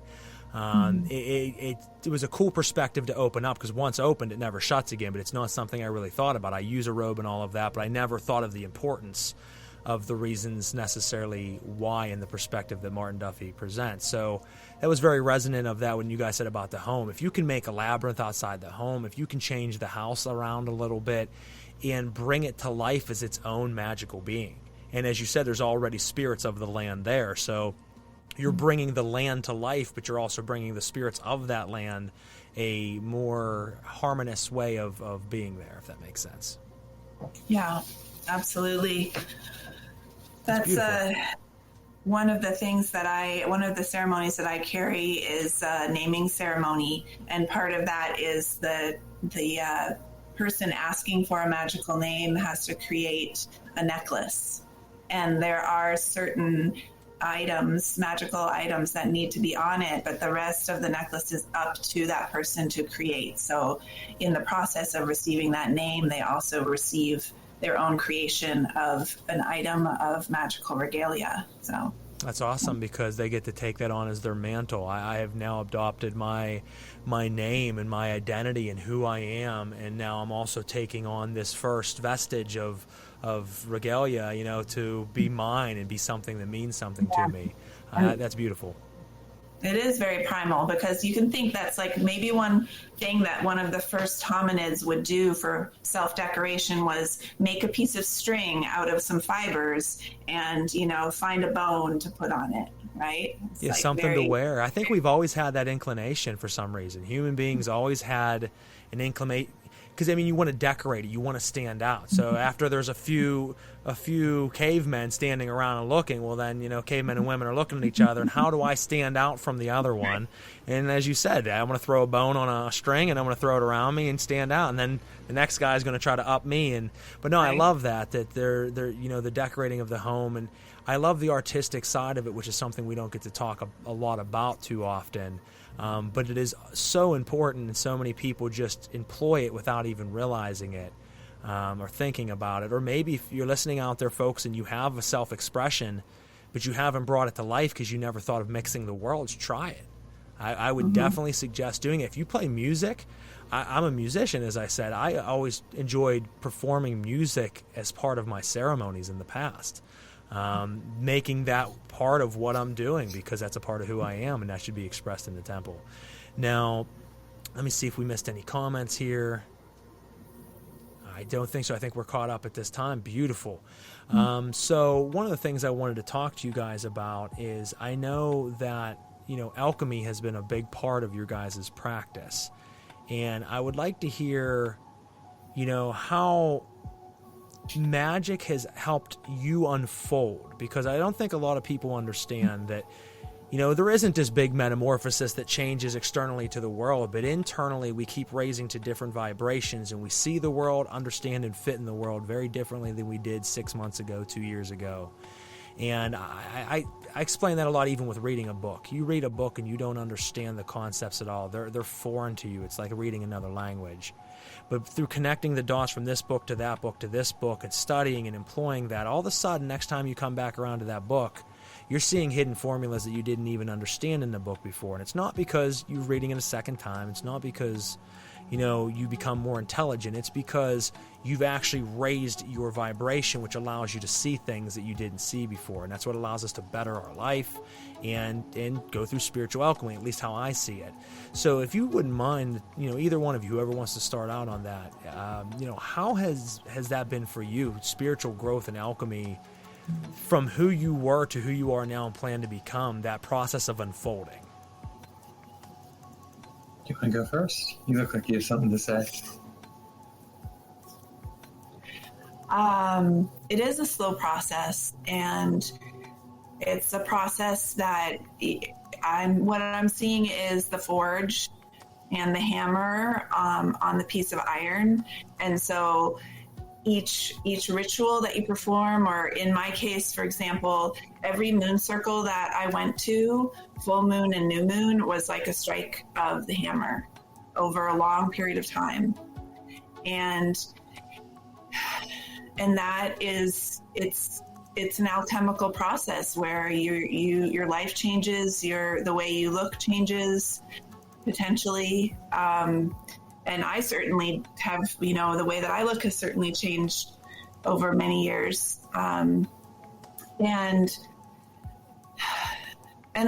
It was a cool perspective to open up, because once opened, it never shuts again, but it's not something I really thought about. I use a robe and all of that, but I never thought of the importance of the reasons necessarily why in the perspective that Martin Duffy presents. So that was very resonant of that when you guys said about the home. If you can make a labyrinth outside the home, if you can change the house around a little bit and bring it to life as its own magical being. And as you said, there's already spirits of the land there, so you're bringing the land to life, but you're also bringing the spirits of that land a more harmonious way of being there, if that makes sense. Yeah, absolutely. That's one of the ceremonies that I carry is a naming ceremony, and part of that is the person asking for a magical name has to create a necklace, and there are certain items, magical items, that need to be on it, but the rest of the necklace is up to that person to create. So in the process of receiving that name, they also receive their own creation of an item of magical regalia. So that's awesome, because they get to take that on as their mantle. I have now adopted my name and my identity and who I am, and now I'm also taking on this first vestige of regalia, to be mine and be something that means something to me. That's beautiful. It is very primal, because you can think that's like maybe one thing that one of the first hominids would do for self-decoration was make a piece of string out of some fibers and, find a bone to put on it, right? It's like something to wear. I think we've always had that inclination for some reason. Human beings always had an inclination, because you want to decorate it, you want to stand out. So after there's a few cavemen standing around and looking, well then, cavemen and women are looking at each other, and how do I stand out from the other one? And as you said, I'm going to throw a bone on a string and I'm going to throw it around me and stand out, and then the next guy is going to try to up me. But no, right. I love that they're the decorating of the home, and I love the artistic side of it, which is something we don't get to talk a lot about too often. But it is so important, and so many people just employ it without even realizing it, or thinking about it. Or maybe if you're listening out there, folks, and you have a self-expression, but you haven't brought it to life because you never thought of mixing the worlds, try it. I would definitely suggest doing it. If you play music, I'm a musician, as I said. I always enjoyed performing music as part of my ceremonies in the past. Making that part of what I'm doing, because that's a part of who I am, and that should be expressed in the temple. Now, let me see if we missed any comments here. I don't think so. I think we're caught up at this time. Beautiful. So one of the things I wanted to talk to you guys about is, I know that, alchemy has been a big part of your guys' practice, and I would like to hear, how magic has helped you unfold, because I don't think a lot of people understand that, there isn't this big metamorphosis that changes externally to the world, but internally we keep raising to different vibrations, and we see the world, understand and fit in the world very differently than we did 6 months ago, 2 years ago. And I explain that a lot, even with reading a book. You read a book and you don't understand the concepts at all. They're foreign to you. It's like reading another language. But through connecting the dots from this book to that book to this book, and studying and employing that, all of a sudden, next time you come back around to that book, you're seeing hidden formulas that you didn't even understand in the book before. And it's not because you're reading it a second time. It's not because, you become more intelligent. It's because you've actually raised your vibration, which allows you to see things that you didn't see before. And that's what allows us to better our life and go through spiritual alchemy, at least how I see it. So if you wouldn't mind, either one of you, whoever wants to start out on that, how has that been for you, spiritual growth and alchemy, from who you were to who you are now and plan to become, that process of unfolding? You want to go first? You look like you have something to say. It is a slow process, and it's a process that what I'm seeing is the forge and the hammer on the piece of iron. And so each ritual that you perform, or in my case, for example, every moon circle that I went to, full moon and new moon, was like a strike of the hammer over a long period of time. And And that is, it's an alchemical process where your life changes, the way you look changes potentially. And I certainly have, the way that I look has certainly changed over many years. And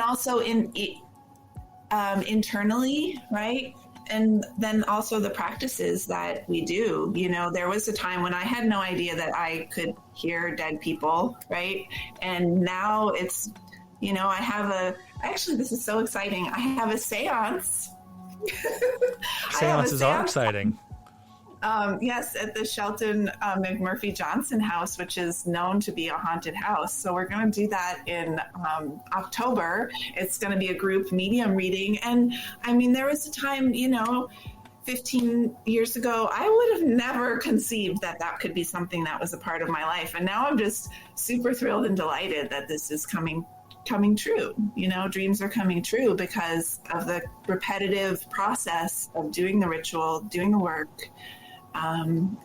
also internally, right? And then also the practices that we do. There was a time when I had no idea that I could hear dead people, right? And now it's, actually, this is so exciting. I have a seance. Seances are exciting. Yes, at the Shelton McMurphy Johnson house, which is known to be a haunted house. So we're going to do that in October. It's going to be a group medium reading. And I mean, there was a time, 15 years ago, I would have never conceived that could be something that was a part of my life. And now I'm just super thrilled and delighted that this is coming true. Dreams are coming true because of the repetitive process of doing the ritual, doing the work,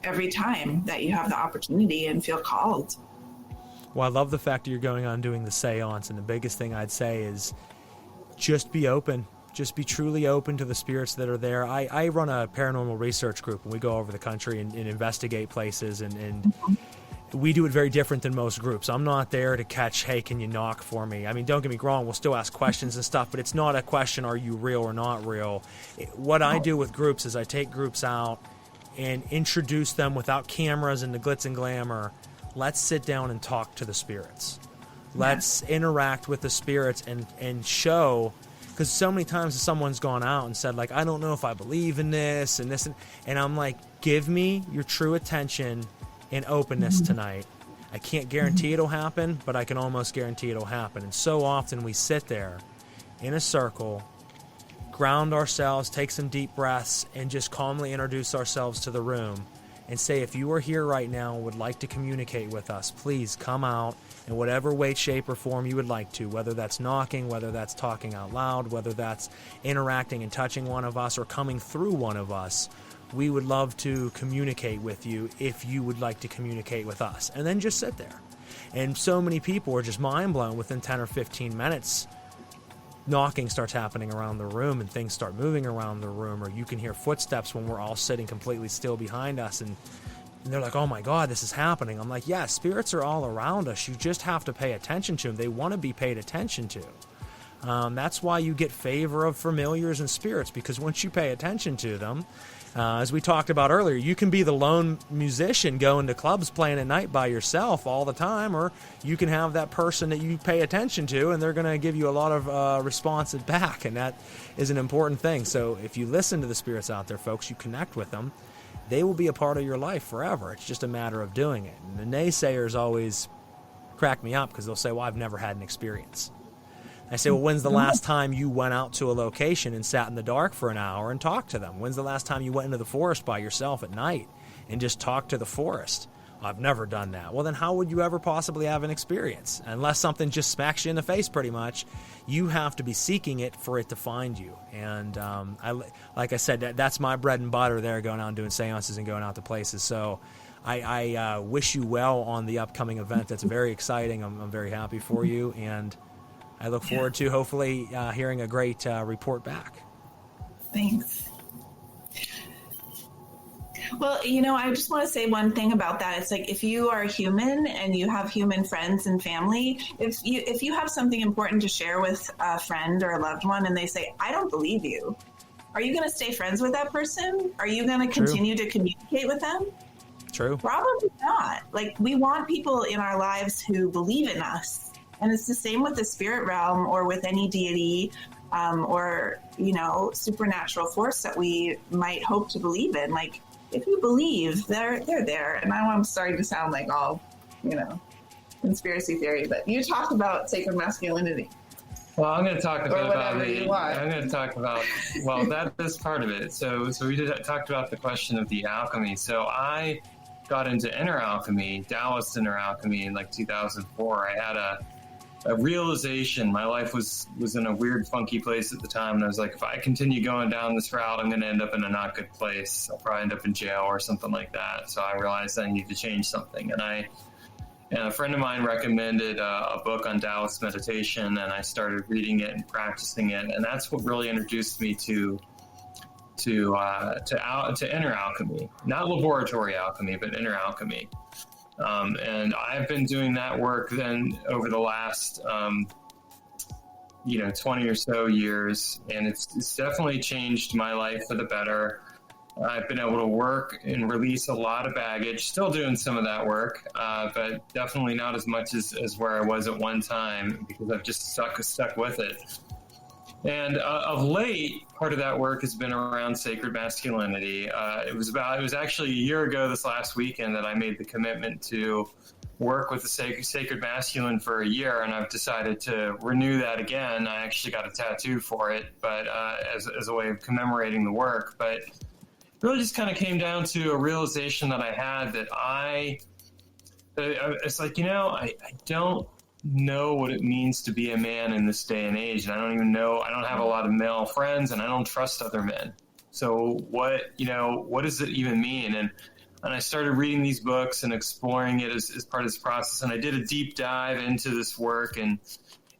every time that you have the opportunity and feel called. Well, I love the fact that you're going on doing the seance, and the biggest thing I'd say is just be open. Just be truly open to the spirits that are there. I run a paranormal research group, and we go over the country and investigate places, and we do it very different than most groups. I'm not there to catch, hey, can you knock for me? I mean, don't get me wrong, we'll still ask questions and stuff, but it's not a question, are you real or not real? What I do with groups is I take groups out and introduce them without cameras and the glitz and glamour. Let's sit down and talk to the spirits. Let's interact with the spirits and show, because so many times someone's gone out and said, like, I don't know if I believe in this and this, and I'm like, give me your true attention and openness tonight. I can't guarantee it'll happen, but I can almost guarantee it'll happen. And so often we sit there in a circle, ground ourselves, take some deep breaths, and just calmly introduce ourselves to the room and say, if you are here right now and would like to communicate with us, please come out in whatever way, shape, or form you would like to, whether that's knocking, whether that's talking out loud, whether that's interacting and touching one of us or coming through one of us. We would love to communicate with you if you would like to communicate with us. And then just sit there. And so many people are just mind blown within 10 or 15 minutes. Knocking starts happening around the room and things start moving around the room, or you can hear footsteps when we're all sitting completely still behind us, and they're like, oh my God, this is happening. I'm like, yeah, spirits are all around us. You just have to pay attention to them. They want to be paid attention to. That's why you get favor of familiars and spirits, because once you pay attention to them, as we talked about earlier, you can be the lone musician going to clubs playing at night by yourself all the time, or you can have that person that you pay attention to, and they're going to give you a lot of responses back, and that is an important thing. So if you listen to the spirits out there, folks, you connect with them, they will be a part of your life forever. It's just a matter of doing it. And the naysayers always crack me up because they'll say, well, I've never had an experience. I say, well, when's the last time you went out to a location and sat in the dark for an hour and talked to them? When's the last time you went into the forest by yourself at night and just talked to the forest? I've never done that. Well, then how would you ever possibly have an experience? Unless something just smacks you in the face pretty much, you have to be seeking it for it to find you. And like I said, that's my bread and butter there, going out and doing seances and going out to places. So I wish you well on the upcoming event. That's very exciting. I'm very happy for you. And I look forward to hopefully hearing a great report back. Thanks. Well, I just want to say one thing about that. It's like, if you are human and you have human friends and family, if you have something important to share with a friend or a loved one and they say, I don't believe you, are you going to stay friends with that person? Are you going to continue to communicate with them? True. Probably not. Like, we want people in our lives who believe in us. And it's the same with the spirit realm or with any deity or, supernatural force that we might hope to believe in. Like, if you believe, they're there. And I'm starting to sound like all, conspiracy theory. But you talk about sacred masculinity. Well, I'm going to talk about well, that is part of it. So we talked about the question of the alchemy. So I got into inner alchemy, Taoist inner alchemy, in like 2004. I had a a realization. My life was in a weird, funky place at the time, and I was like, if I continue going down this route, I'm going to end up in a not good place. I'll probably end up in jail or something like that. So I realized I need to change something, and a friend of mine recommended a book on Taoist meditation, and I started reading it and practicing it, and that's what really introduced me to inner alchemy, not laboratory alchemy, but inner alchemy. And I've been doing that work then over the last, 20 or so years, and it's definitely changed my life for the better. I've been able to work and release a lot of baggage, still doing some of that work, but definitely not as much as where I was at one time, because I've just stuck with it. And of late, part of that work has been around sacred masculinity. It was actually a year ago this last weekend that I made the commitment to work with the sacred masculine for a year, and I've decided to renew that again. I actually got a tattoo for it, but as a way of commemorating the work. But it really just kind of came down to a realization that I had that it's like, I don't know what it means to be a man in this day and age, and I don't have a lot of male friends, and I don't trust other men. So what does it even mean? And I started reading these books and exploring it as part of this process, and I did a deep dive into this work, and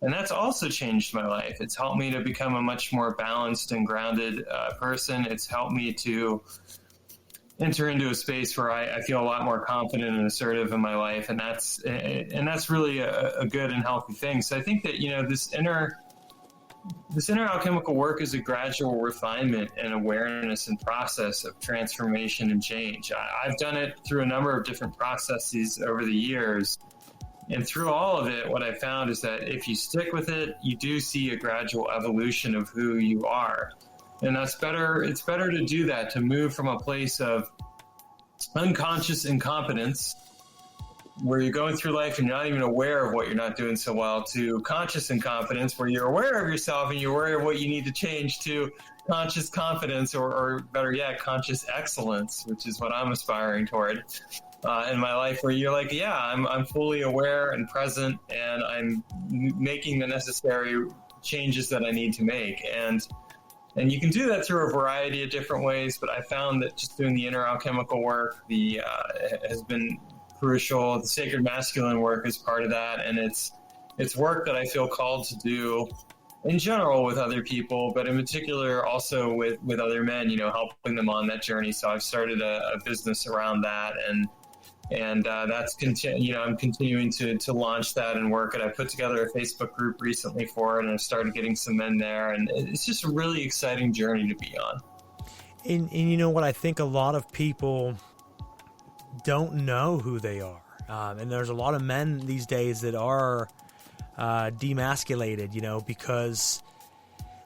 that's also changed my life. It's helped me to become a much more balanced and grounded person. It's helped me to enter into a space where I feel a lot more confident and assertive in my life, and that's really a good and healthy thing. So I think that this inner alchemical work is a gradual refinement and awareness and process of transformation and change. I've done it through a number of different processes over the years, and through all of it, what I found is that if you stick with it, you do see a gradual evolution of who you are. And that's better. It's better to do that, to move from a place of unconscious incompetence, where you're going through life and you're not even aware of what you're not doing so well, to conscious incompetence, where you're aware of yourself and you're aware of what you need to change, to conscious confidence, or better yet, conscious excellence, which is what I'm aspiring toward in my life, where you're like, I'm fully aware and present, and I'm making the necessary changes that I need to make. And you can do that through a variety of different ways, but I found that just doing the inner alchemical work has been crucial. The sacred masculine work is part of that, and it's work that I feel called to do in general with other people, but in particular also with other men, helping them on that journey. So I've started a business around that, and that's I'm continuing to launch that and work it. I put together a Facebook group recently for it, and I started getting some men there, and it's just a really exciting journey to be on. And you know what? I think a lot of people don't know who they are, and there's a lot of men these days that are demasculated, because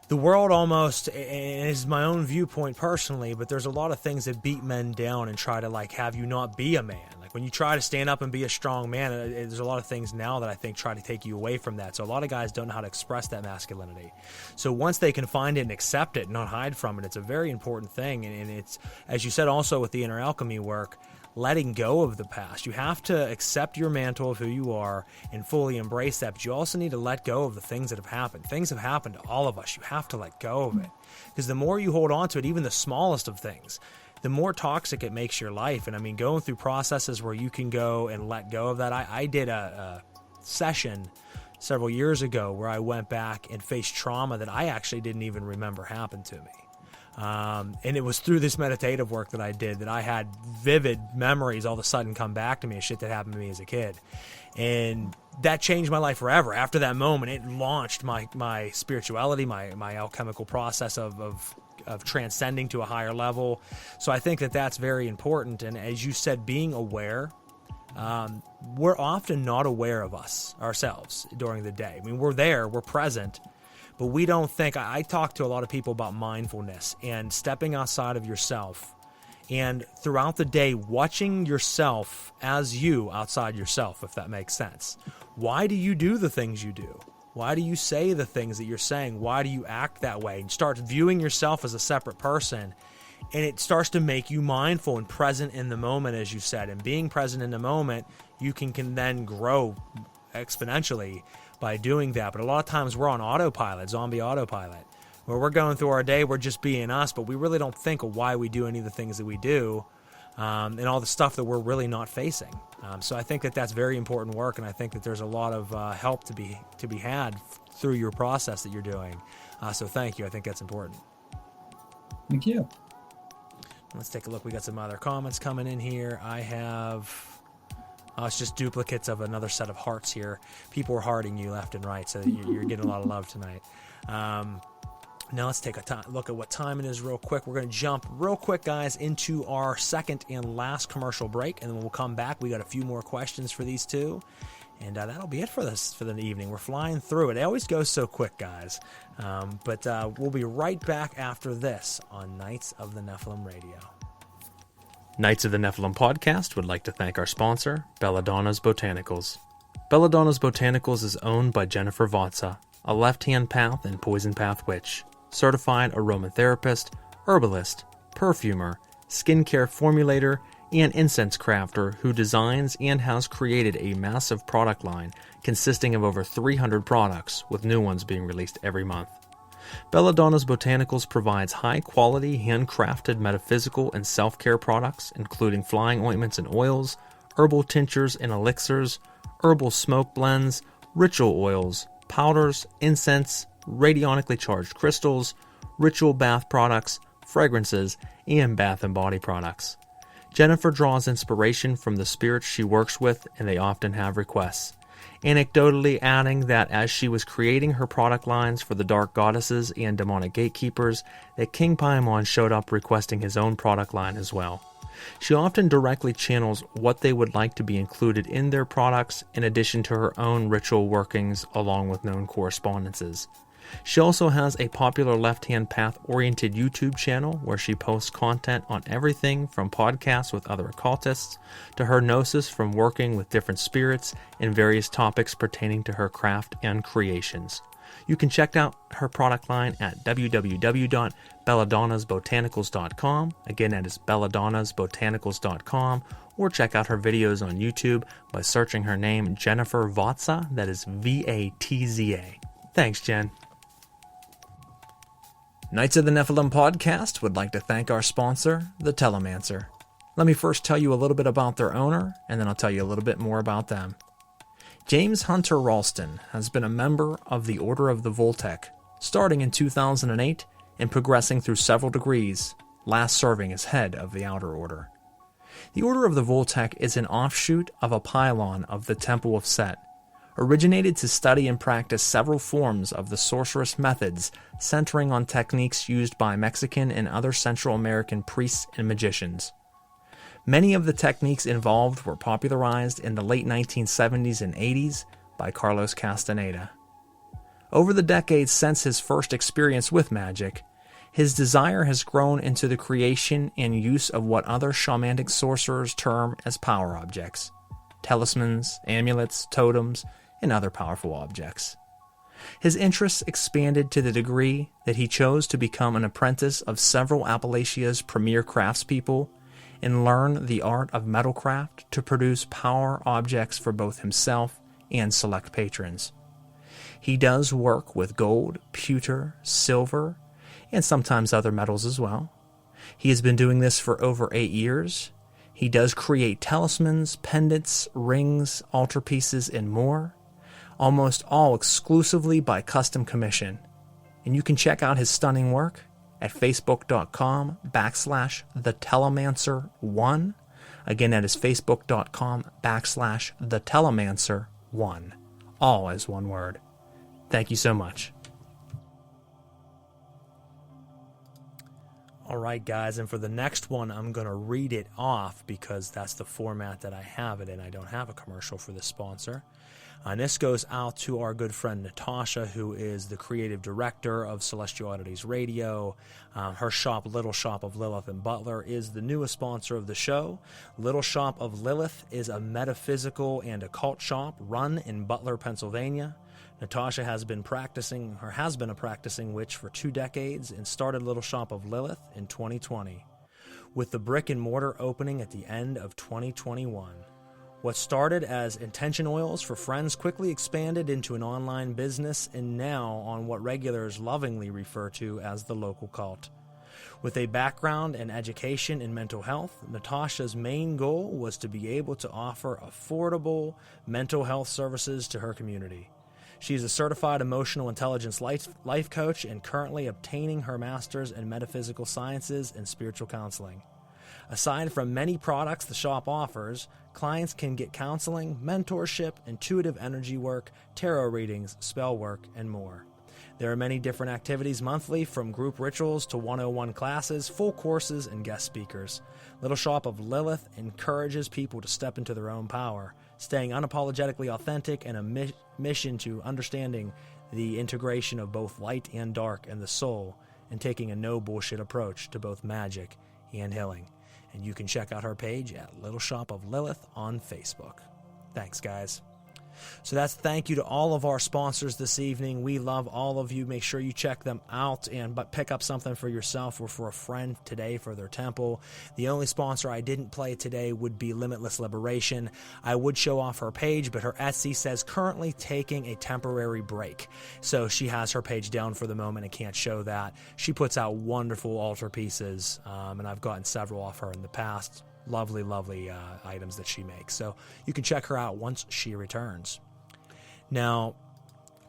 the world almost, and it's my own viewpoint personally, but there's a lot of things that beat men down and try to have you not be a man. When you try to stand up and be a strong man, there's a lot of things now that I think try to take you away from that. So a lot of guys don't know how to express that masculinity. So once they can find it and accept it and not hide from it, it's a very important thing. And it's, as you said also with the inner alchemy work, letting go of the past. You have to accept your mantle of who you are and fully embrace that, but you also need to let go of the things that have happened. Things have happened to all of us. You have to let go of it, because the more you hold on to it, even the smallest of things, the more toxic it makes your life. And I mean, going through processes where you can go and let go of that. I did a session several years ago where I went back and faced trauma that I actually didn't even remember happened to me. And it was through this meditative work that I did that I had vivid memories all of a sudden come back to me of shit that happened to me as a kid. And that changed my life forever. After that moment, it launched my spirituality, my alchemical process of transcending to a higher level. So I think that that's very important. And as you said, being aware, we're often not aware of ourselves during the day. I mean, we're there, we're present, but we don't think. I talk to a lot of people about mindfulness and stepping outside of yourself, and throughout the day watching yourself as you outside yourself, if that makes sense. Why do you do the things you do? Why do you say the things that you're saying? Why do you act that way? And start viewing yourself as a separate person, and it starts to make you mindful and present in the moment, as you said. And being present in the moment, you can then grow exponentially. by doing that. But a lot of times we're on autopilot, zombie autopilot, where we're going through our day, we're just being us, but we really don't think of why we do any of the things that we do, and all the stuff that we're really not facing. So I think that that's very important work, and I think that there's a lot of help to be had through your process that you're doing. So thank you. I think that's important. Thank you. Let's take a look. We got some other comments coming in here. I have... it's just duplicates of another set of hearts here. People are hearting you left and right, so you're getting a lot of love tonight. Now let's take a look at what time it is real quick. We're going to jump real quick, guys, into our second and last commercial break, and then we'll come back. We got a few more questions for these two, and that'll be it for the evening. We're flying through it. It always goes so quick, guys. But we'll be right back after this on Knights of the Nephilim Radio. Knights of the Nephilim podcast would like to thank our sponsor, Belladonna's Botanicals. Belladonna's Botanicals is owned by Jennifer Vatsa, a left-hand path and poison path witch, certified aromatherapist, herbalist, perfumer, skincare formulator, and incense crafter who designs and has created a massive product line consisting of over 300 products, with new ones being released every month. Belladonna's Botanicals provides high-quality, handcrafted metaphysical and self-care products, including flying ointments and oils, herbal tinctures and elixirs, herbal smoke blends, ritual oils, powders, incense, radionically charged crystals, ritual bath products, fragrances, and bath and body products. Jennifer draws inspiration from the spirits she works with, and they often have requests. Anecdotally adding that as she was creating her product lines for the dark goddesses and demonic gatekeepers, that King Paimon showed up requesting his own product line as well. She often directly channels what they would like to be included in their products, in addition to her own ritual workings along with known correspondences. She also has a popular left-hand path-oriented YouTube channel where she posts content on everything from podcasts with other occultists to her gnosis from working with different spirits and various topics pertaining to her craft and creations. You can check out her product line at www.belladonnasbotanicals.com. Again, that is belladonnasbotanicals.com. Or check out her videos on YouTube by searching her name, Jennifer Vatsa. That is V-A-T-Z-A. Thanks, Jen. Knights of the Nephilim podcast would like to thank our sponsor, The Telemancer. Let me first tell you a little bit about their owner, and then I'll tell you a little bit more about them. James Hunter Ralston has been a member of the Order of the Voltec, starting in 2008 and progressing through several degrees, last serving as head of the Outer Order. The Order of the Voltec is an offshoot of a pylon of the Temple of Set, originated to study and practice several forms of the sorceress methods centering on techniques used by Mexican and other Central American priests and magicians. Many of the techniques involved were popularized in the late 1970s and 80s by Carlos Castaneda. Over the decades since his first experience with magic, his desire has grown into the creation and use of what other shamanic sorcerers term as power objects, talismans, amulets, totems, and other powerful objects. His interests expanded to the degree that he chose to become an apprentice of several Appalachia's premier craftspeople and learn the art of metalcraft to produce power objects for both himself and select patrons. He does work with gold, pewter, silver, and sometimes other metals as well. He has been doing this for over 8 years. He does create talismans, pendants, rings, altarpieces, and more, almost all exclusively by custom commission. And you can check out his stunning work at facebook.com/thetelemancer1. Again, that is facebook.com/thetelemancer1. All as one word. Thank you so much. All right, guys, and for the next one, I'm going to read it off because that's the format that I have it in. I don't have a commercial for this sponsor. And this goes out to our good friend Natasha, who is the creative director of Celestial Oddities Radio. Her shop, Little Shop of Lilith in Butler, is the newest sponsor of the show. Little Shop of Lilith is a metaphysical and occult shop run in Butler, Pennsylvania. Natasha has been a practicing witch for 2 decades and started Little Shop of Lilith in 2020, with the brick and mortar opening at the end of 2021. What started as intention oils for friends quickly expanded into an online business and now on what regulars lovingly refer to as the local cult. With a background and education in mental health, Natasha's main goal was to be able to offer affordable mental health services to her community. She is a certified emotional intelligence life coach and currently obtaining her master's in metaphysical sciences and spiritual counseling. Aside from many products the shop offers, clients can get counseling, mentorship, intuitive energy work, tarot readings, spell work, and more. There are many different activities monthly, from group rituals to 101 classes, full courses, and guest speakers. Little Shop of Lilith encourages people to step into their own power, staying unapologetically authentic and a mission to understanding the integration of both light and dark and the soul, and taking a no-bullshit approach to both magic and healing. And you can check out her page at Little Shop of Lilith on Facebook. Thanks, guys. So that's thank you to all of our sponsors this evening. We love all of you. Make sure you check them out and pick up something for yourself or for a friend today for their temple. The only sponsor I didn't play today would be Limitless Liberation. I would show off her page, but her Etsy says currently taking a temporary break. So she has her page down for the moment and can't show that. She puts out wonderful altar pieces, and I've gotten several off her in the past. Lovely, lovely items that she makes. So you can check her out once she returns. Now,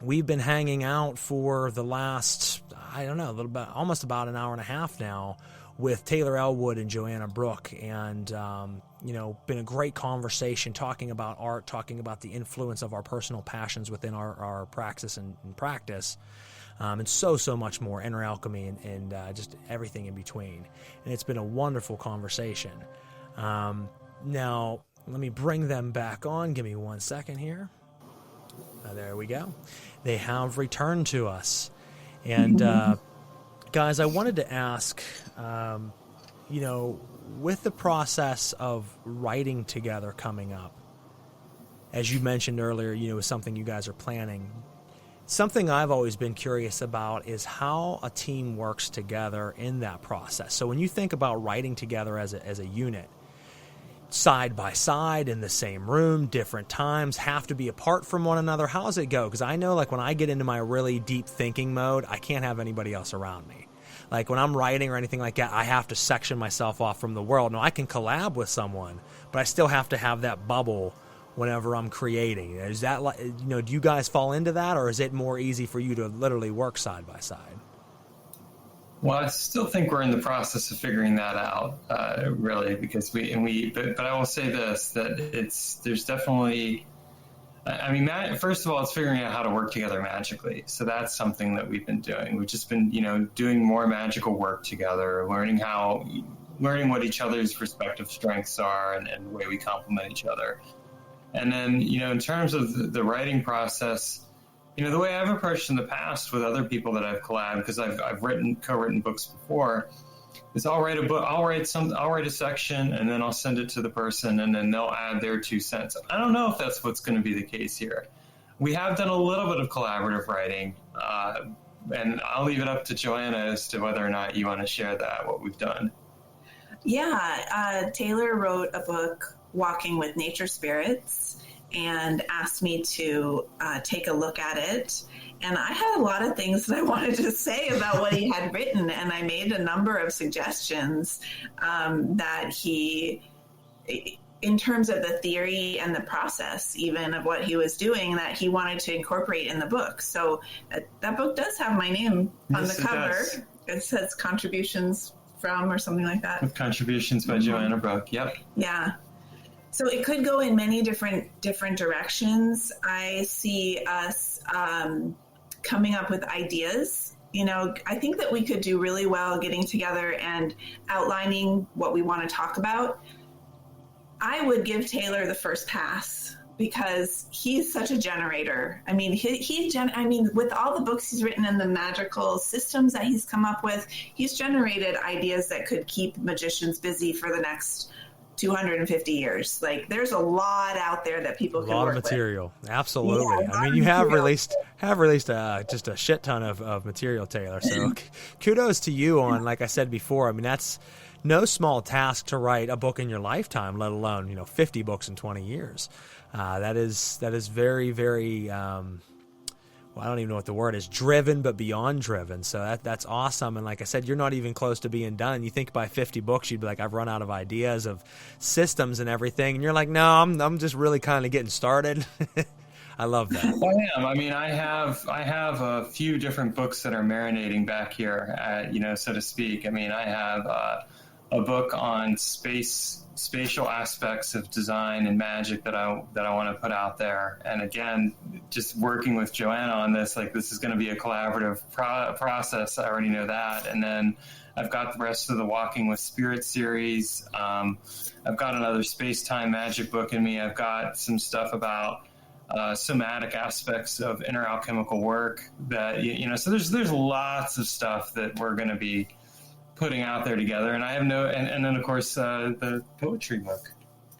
we've been hanging out for the last, almost about an hour and a half now with Taylor Ellwood and Joanna Brook. And, been a great conversation talking about art, talking about the influence of our personal passions within our praxis and practice. And so much more, inner alchemy and just everything in between. And it's been a wonderful conversation. Now, let me bring them back on. Give me 1 second here. There we go. They have returned to us. And, guys, I wanted to ask, with the process of writing together coming up, as you mentioned earlier, is something you guys are planning. Something I've always been curious about is how a team works together in that process. So when you think about writing together as a unit, side by side in the same room, different times, have to be apart from one another, how does it go? Because I know, when I get into my really deep thinking mode, I can't have anybody else around me. Like when I'm writing or anything like that, I have to section myself off from the world. Now, I can collab with someone, but I still have to have that bubble whenever I'm creating. Is that do you guys fall into that, or is it more easy for you to literally work side by side? Well, I still think we're in the process of figuring that out, really, because but I will say this, that there's definitely, first of all, it's figuring out how to work together magically. So that's something that we've been doing. We've just been, doing more magical work together, learning what each other's respective strengths are and the way we complement each other. And then, in terms of the writing process, the way I've approached in the past with other people that I've collabed, because I've co-written books before, is I'll write a book, I'll write a section, and then I'll send it to the person, and then they'll add their 2 cents. I don't know if that's what's going to be the case here. We have done a little bit of collaborative writing, and I'll leave it up to Joanna as to whether or not you want to share what we've done. Yeah, Taylor wrote a book, Walking with Nature Spirits, and asked me to take a look at it. And I had a lot of things that I wanted to say about what he had written, and I made a number of suggestions that he, in terms of the theory and the process even of what he was doing, that he wanted to incorporate in the book. So that book does have my name on the cover. It says contributions from or something like that. With contributions by Joanna Brook, yep. Yeah. So it could go in many different directions. I see us coming up with ideas. I think that we could do really well getting together and outlining what we want to talk about. I would give Taylor the first pass because he's such a generator. With all the books he's written and the magical systems that he's come up with, he's generated ideas that could keep magicians busy for the next 250 years. There's a lot out there that people can work with. A lot of material. Absolutely. Yeah, you have released just a shit ton of material, Taylor. So kudos to you on, like I said before, that's no small task to write a book in your lifetime, let alone, 50 books in 20 years. That is very, very, I don't even know what the word is, driven, but beyond driven. So that's awesome. And like I said, you're not even close to being done. You think by 50 books, you'd be like, I've run out of ideas of systems and everything. And you're like, no, I'm just really kind of getting started. I love that. I am. I mean, I have a few different books that are marinating back here, so to speak. I mean, I have a book on spatial aspects of design and magic that I want to put out there. And again, just working with Joanna on this, like, this is going to be a collaborative process. I already know that. And then I've got the rest of the Walking with Spirit series. I've got another space-time magic book in me. I've got some stuff about somatic aspects of inner alchemical work that, so there's lots of stuff that we're going to be putting out there together. And I have and then of course the poetry book.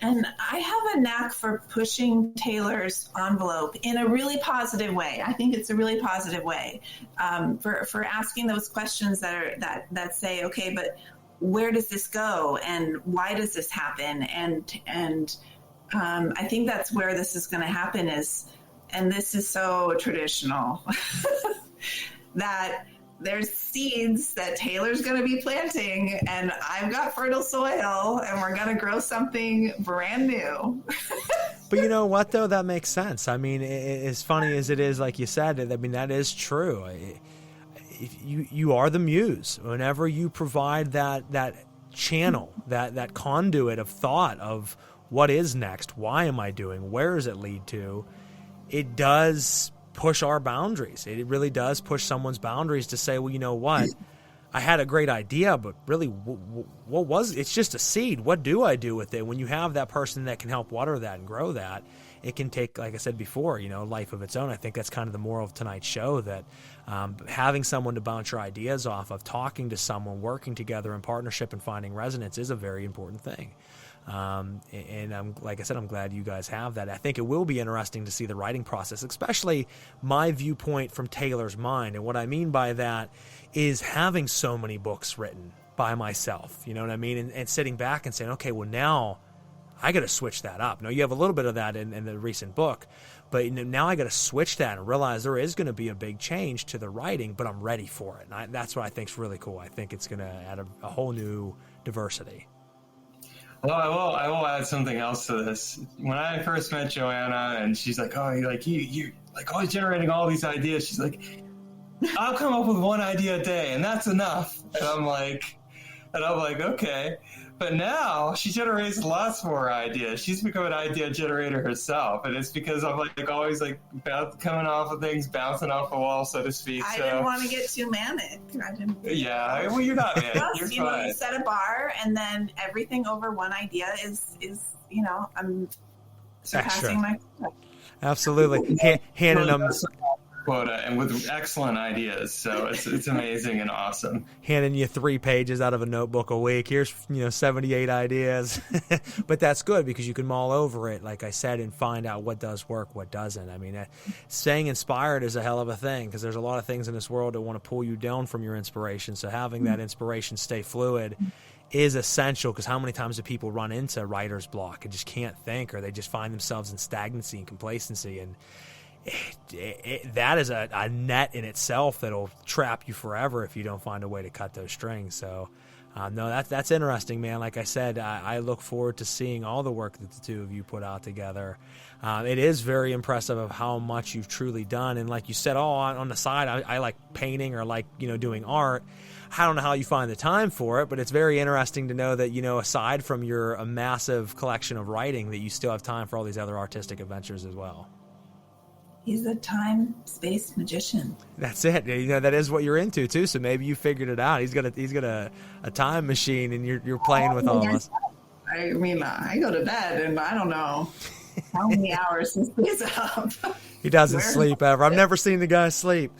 And I have a knack for pushing Taylor's envelope in a really positive way. I think it's a really positive way for asking those questions that say, okay, but where does this go, and why does this happen? And I think that's where this is going to happen and this is so traditional, that there's seeds that Taylor's going to be planting, and I've got fertile soil, and we're going to grow something brand new. But you know what, though? That makes sense. I mean, as funny as it is, like you said, I mean, that is true. You are the muse. Whenever you provide that channel, that conduit of thought of what is next, why am I doing, where does it lead to, it does push our boundaries. It really does push someone's boundaries to say, well, you know what? I had a great idea, but really, what was it? It's just a seed. What do I do with it? When you have that person that can help water that and grow that, it can take, like I said before, life of its own. I think that's kind of the moral of tonight's show, that having someone to bounce your ideas off of, talking to someone, working together in partnership and finding resonance is a very important thing. And like I said, I'm glad you guys have that. I think it will be interesting to see the writing process, especially my viewpoint from Taylor's mind. And what I mean by that is having so many books written by myself, you know what I mean? And sitting back and saying, okay, well, now I got to switch that up. Now, you have a little bit of that in the recent book, but now I got to switch that and realize there is going to be a big change to the writing, but I'm ready for it. And that's what I think is really cool. I think it's going to add a whole new diversity. Well, I will add something else to this. When I first met Joanna, and she's like, "Oh, you like always generating all these ideas." She's like, "I'll come up with one idea a day, and that's enough." And I'm like, okay. But now she generates lots more ideas. She's become an idea generator herself, and it's because I'm always coming off of things, bouncing off a wall, so to speak. I didn't want to get too manic. Yeah, well, you're not manic. You're fine. You set a bar, and then everything over one idea is I'm surpassing my quota. Absolutely, handing them quota, and with excellent ideas, so it's amazing and awesome. Handing you 3 pages out of a notebook a week. Here's 78 ideas, but that's good because you can mull over it, like I said, and find out what does work, what doesn't. I mean, staying inspired is a hell of a thing because there's a lot of things in this world that want to pull you down from your inspiration. So having that inspiration stay fluid is essential, because how many times do people run into writer's block and just can't think, or they just find themselves in stagnancy and complacency, and that is a net in itself that'll trap you forever if you don't find a way to cut those strings. So, no, that's interesting, man. Like I said, I look forward to seeing all the work that the two of you put out together. It is very impressive of how much you've truly done. And like you said, on the side, I like painting or like, doing art. I don't know how you find the time for it, but it's very interesting to know that, aside from your massive collection of writing, that you still have time for all these other artistic adventures as well. He's a time-space magician. That's it. That is what you're into too. So maybe you figured it out. He's got a time machine, and you're playing with all of us. I mean, I go to bed, and I don't know how many hours he stays up. He doesn't sleep ever. I've never seen the guy sleep.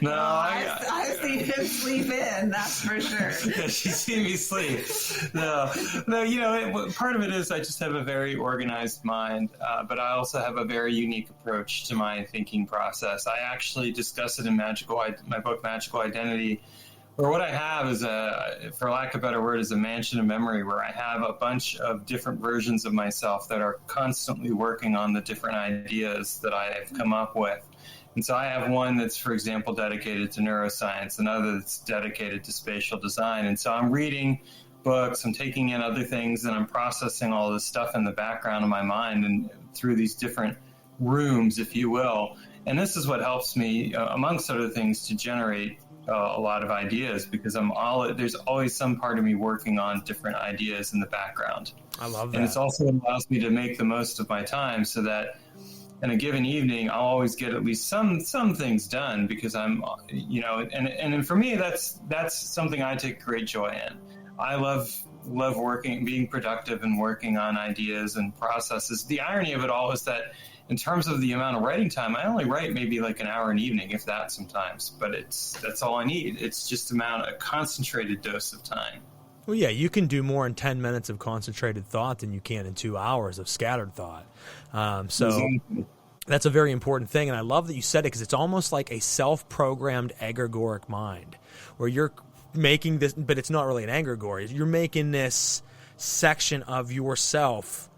No, I've seen him sleep in, that's for sure. Yeah, she's seen me sleep. No, part of it is I just have a very organized mind, but I also have a very unique approach to my thinking process. I actually discuss it in my book, Magical Identity, Or what I have is for lack of a better word, is a mansion of memory where I have a bunch of different versions of myself that are constantly working on the different ideas that I have come up with. And so I have one that's, for example, dedicated to neuroscience, another that's dedicated to spatial design. And so I'm reading books, I'm taking in other things, and I'm processing all this stuff in the background of my mind and through these different rooms, if you will. And this is what helps me, amongst other things, to generate a lot of ideas, because there's always some part of me working on different ideas in the background. I love that. And it also allows me to make the most of my time, so that in a given evening, I'll always get at least some things done, because I'm, and for me, that's something I take great joy in. I love working, being productive and working on ideas and processes. The irony of it all is that in terms of the amount of writing time, I only write maybe like an hour an evening, if that sometimes, but that's all I need. It's just a concentrated dose of time. Well, yeah, you can do more in 10 minutes of concentrated thought than you can in 2 hours of scattered thought. Exactly. That's a very important thing, and I love that you said it, because it's almost like a self-programmed egregoric mind, where you're making this, but it's not really an egregore. You're making this section of yourself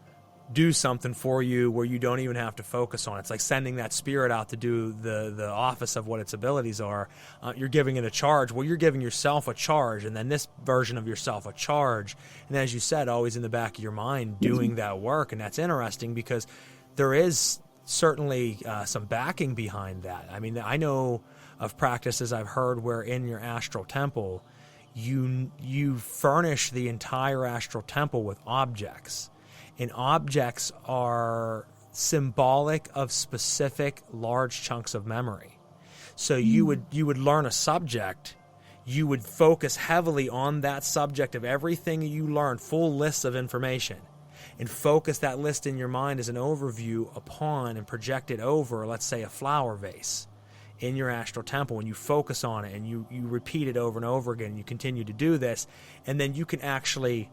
do something for you where you don't even have to focus on it. It's like sending that spirit out to do the office of what its abilities are. You're giving it a charge. Well, you're giving yourself a charge, and then this version of yourself a charge. And as you said, always in the back of your mind doing that work. And that's interesting, because there is certainly some backing behind that. I mean, I know of practices I've heard where in your astral temple, you furnish the entire astral temple with objects. And objects are symbolic of specific large chunks of memory. So you would learn a subject, you would focus heavily on that subject of everything you learned, full lists of information, and focus that list in your mind as an overview upon and project it over, let's say, a flower vase in your astral temple, and you focus on it and you repeat it over and over again. You continue to do this, and then you can actually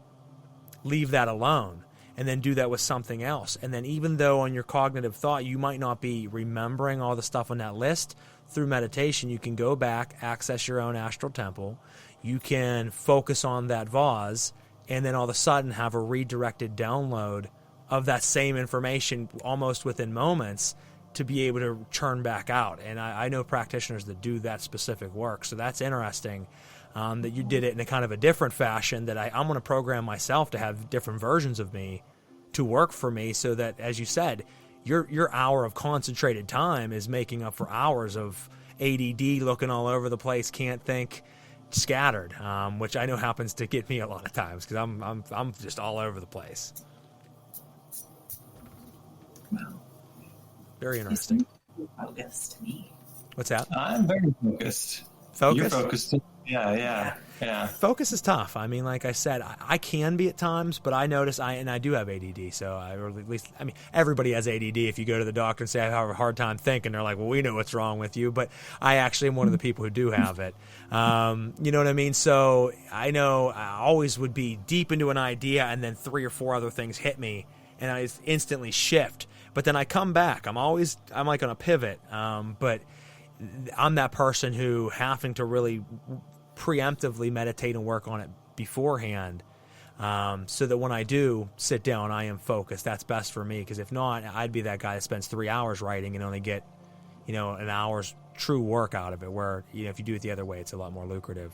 leave that alone and then do that with something else. And then even though on your cognitive thought you might not be remembering all the stuff on that list, through meditation you can go back, access your own astral temple, you can focus on that vase, and then all of a sudden have a redirected download of that same information almost within moments to be able to churn back out. And I know practitioners that do that specific work, so that's interesting. That you did it in a kind of a different fashion, that I'm going to program myself to have different versions of me to work for me, so that, as you said, your hour of concentrated time is making up for hours of ADD, looking all over the place, can't think, scattered, which I know happens to get me a lot of times, because I'm just all over the place. Well, very interesting. Focused to me. What's that? I'm very focused. Focus? You're focused too. Yeah. Focus is tough. I mean, like I said, I can be at times, but I notice I do have ADD. So everybody has ADD. If you go to the doctor and say I have a hard time thinking, they're like, well, we know what's wrong with you. But I actually am one of the people who do have it. You know what I mean? So I know I always would be deep into an idea, and then 3 or 4 other things hit me, and I instantly shift. But then I come back. I'm like on a pivot. But I'm that person who, having to really preemptively meditate and work on it beforehand, so that when I do sit down, I am focused. That's best for me, because if not, I'd be that guy that spends 3 hours writing and only get, an hour's true work out of it, where, if you do it the other way, it's a lot more lucrative.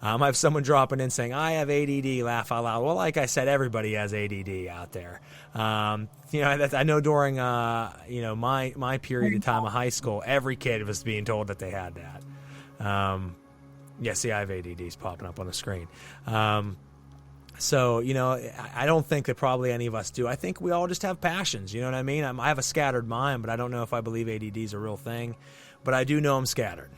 I have someone dropping in saying, I have ADD, laugh out loud. Well, like I said, everybody has ADD out there. I know during, my period of time of high school, every kid was being told that they had that. Yeah, see, I have ADDs popping up on the screen. So, I don't think that probably any of us do. I think we all just have passions, you know what I mean? I have a scattered mind, but I don't know if I believe ADD is a real thing. But I do know I'm scattered.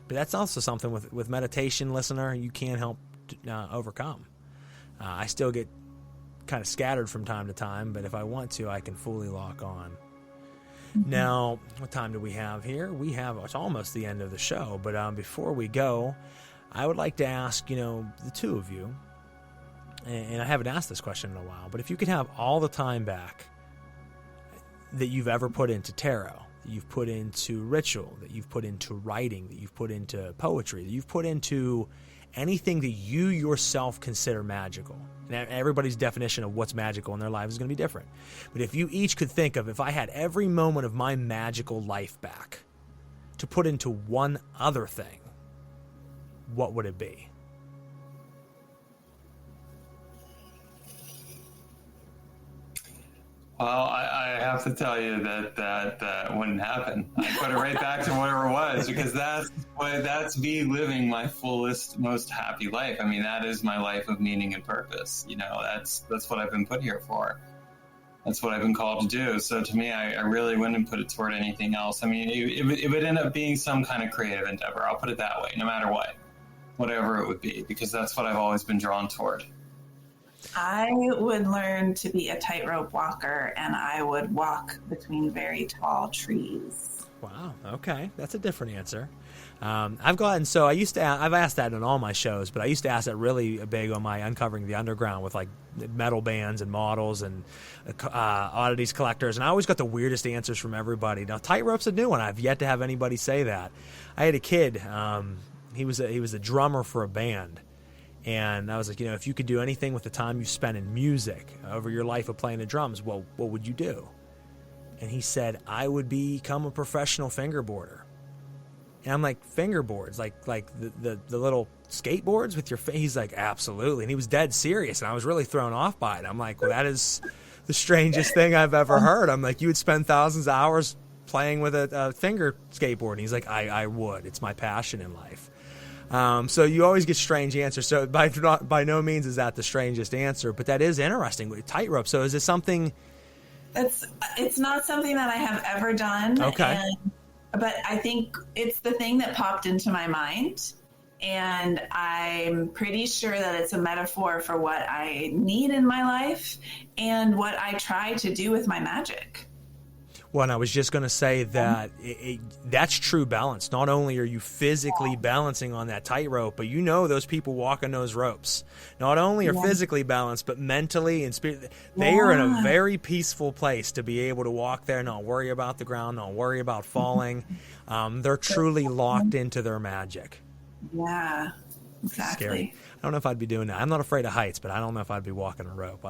But that's also something with meditation, listener, you can't help overcome. I still get kind of scattered from time to time, but if I want to, I can fully lock on. Mm-hmm. Now, what time do we have here? It's almost the end of the show, but before we go, I would like to ask, the two of you, and I haven't asked this question in a while, but if you could have all the time back that you've ever put into tarot, that you've put into ritual, that you've put into writing, that you've put into poetry, that you've put into anything that you yourself consider magical. And everybody's definition of what's magical in their lives is going to be different. But if you each could think of, if I had every moment of my magical life back to put into one other thing, what would it be? Well, I have to tell you that wouldn't happen. I put it right back to whatever it was, because that's me living my fullest, most happy life. I mean, that is my life of meaning and purpose. You know, that's what I've been put here for. That's what I've been called to do. So to me, I really wouldn't put it toward anything else. I mean, it would end up being some kind of creative endeavor. I'll put it that way, no matter what, whatever it would be, because that's what I've always been drawn toward. I would learn to be a tightrope walker, and I would walk between very tall trees. Wow. Okay. That's a different answer. I've asked that in all my shows, but I used to ask that really big on my Uncovering the Underground with like metal bands and models and oddities collectors. And I always got the weirdest answers from everybody. Now, tightrope's a new one. I've yet to have anybody say that. I had a kid. He was a drummer for a band. And I was like, if you could do anything with the time you spent in music over your life of playing the drums, well, what would you do? And he said, I would become a professional fingerboarder. And I'm like, fingerboards, like the little skateboards with your face? He's like, absolutely. And he was dead serious, and I was really thrown off by it. I'm like, well, that is the strangest thing I've ever heard. I'm like, you would spend thousands of hours playing with a finger skateboard? And he's like, I would. It's my passion in life. So you always get strange answers. So by no means is that the strangest answer, but that is interesting with tightrope. So is it something? It's not something that I have ever done. Okay. But I think it's the thing that popped into my mind, and I'm pretty sure that it's a metaphor for what I need in my life and what I try to do with my magic. Well, and I was just going to say that that's true balance. Not only are you physically balancing on that tightrope, but those people walking those ropes not only are physically balanced, but mentally and spiritually. They are in a very peaceful place to be able to walk there, not worry about the ground, not worry about falling. They're truly locked into their magic. Yeah, exactly. Scary. I don't know if I'd be doing that. I'm not afraid of heights, but I don't know if I'd be walking a rope.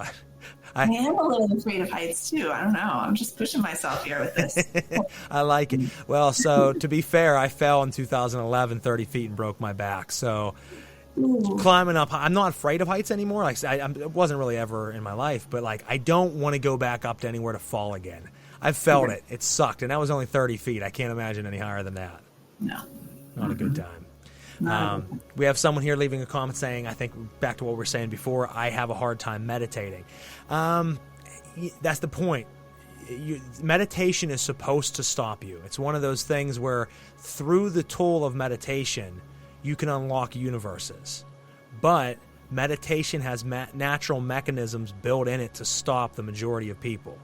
I am a little afraid of heights too. I don't know. I'm just pushing myself here with this. I like it. Well, so to be fair, I fell in 2011, 30 feet, and broke my back. So climbing up, I'm not afraid of heights anymore. Like I wasn't really ever in my life, but like I don't want to go back up to anywhere to fall again. I've felt it. It sucked, and that was only 30 feet. I can't imagine any higher than that. No. Not a good time. We have someone here leaving a comment saying, I think back to what we were saying before, I have a hard time meditating. That's the point. Meditation is supposed to stop you. It's one of those things where through the tool of meditation, you can unlock universes. But meditation has natural mechanisms built in it to stop the majority of people.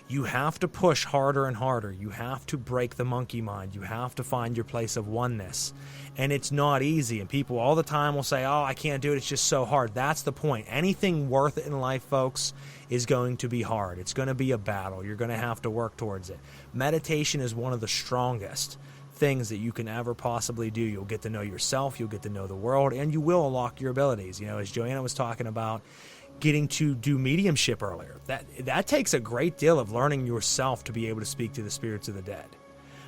You have to push harder and harder. You have to break the monkey mind. You have to find your place of oneness. And it's not easy. And people all the time will say, I can't do it. It's just so hard. That's the point. Anything worth it in life, folks, is going to be hard. It's going to be a battle. You're going to have to work towards it. Meditation is one of the strongest things that you can ever possibly do. You'll get to know yourself. You'll get to know the world. And you will unlock your abilities. As Joanna was talking about, getting to do mediumship earlier. That takes a great deal of learning yourself to be able to speak to the spirits of the dead.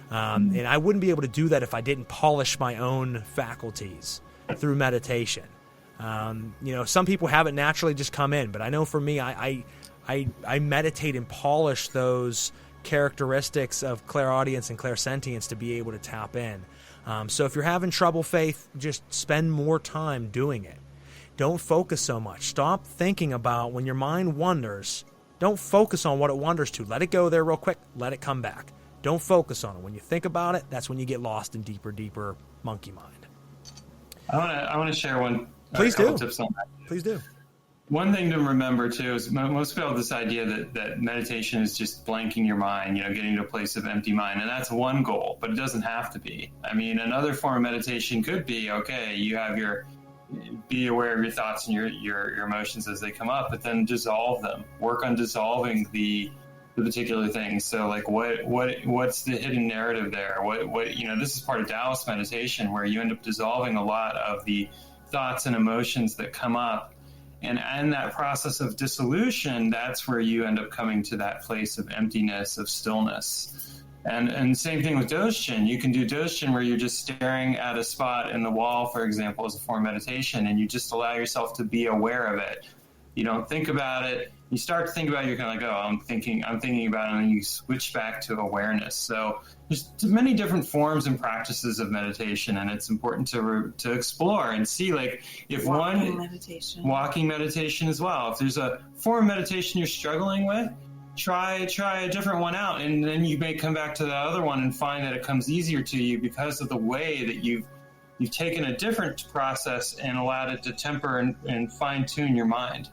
And I wouldn't be able to do that if I didn't polish my own faculties through meditation. Some people have it naturally just come in, but I know for me, I meditate and polish those characteristics of clairaudience and clairsentience to be able to tap in. So if you're having trouble, Faith, just spend more time doing it. Don't focus so much. Stop thinking about when your mind wanders. Don't focus on what it wanders to. Let it go there real quick. Let it come back. Don't focus on it. When you think about it, that's when you get lost in deeper monkey mind. I want to share Please do. Tips on that. Please do. One thing to remember too is most people have this idea that meditation is just blanking your mind, getting to a place of empty mind, and that's one goal, but it doesn't have to be. I mean, another form of meditation could be, you have be aware of your thoughts and your emotions as they come up, but then dissolve them. Work on dissolving the the particular thing. So like what's the hidden narrative there? What this is part of Taoist meditation, where you end up dissolving a lot of the thoughts and emotions that come up. And in that process of dissolution, that's where you end up coming to that place of emptiness, of stillness. And same thing with Doshin. You can do Doshin where you're just staring at a spot in the wall, for example, as a form of meditation, and you just allow yourself to be aware of it. You don't think about it. You start to think about it, you're kind of like, oh, I'm thinking about it, and then you switch back to awareness. So there's many different forms and practices of meditation, and it's important to explore and see, like, if walking meditation as well. If there's a form of meditation you're struggling with, try a different one out, and then you may come back to the other one and find that it comes easier to you because of the way that you've taken a different process and allowed it to temper and fine-tune your mind.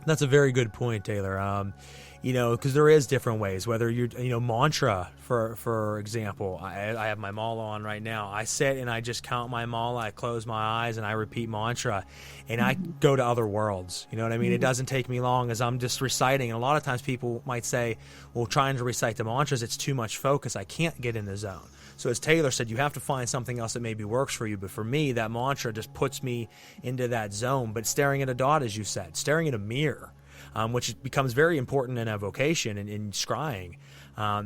That's a very good point, Taylor. Because there is different ways, whether you're, mantra, for example. I have my mala on right now. I sit and I just count my mala, I close my eyes, and I repeat mantra, and I go to other worlds. You know what I mean? It doesn't take me long as I'm just reciting. And a lot of times people might say, well, trying to recite the mantras, it's too much focus. I can't get in the zone. So as Taylor said, you have to find something else that maybe works for you. But for me, that mantra just puts me into that zone. But staring at a dot, as you said, staring at a mirror, which becomes very important in evocation and in scrying.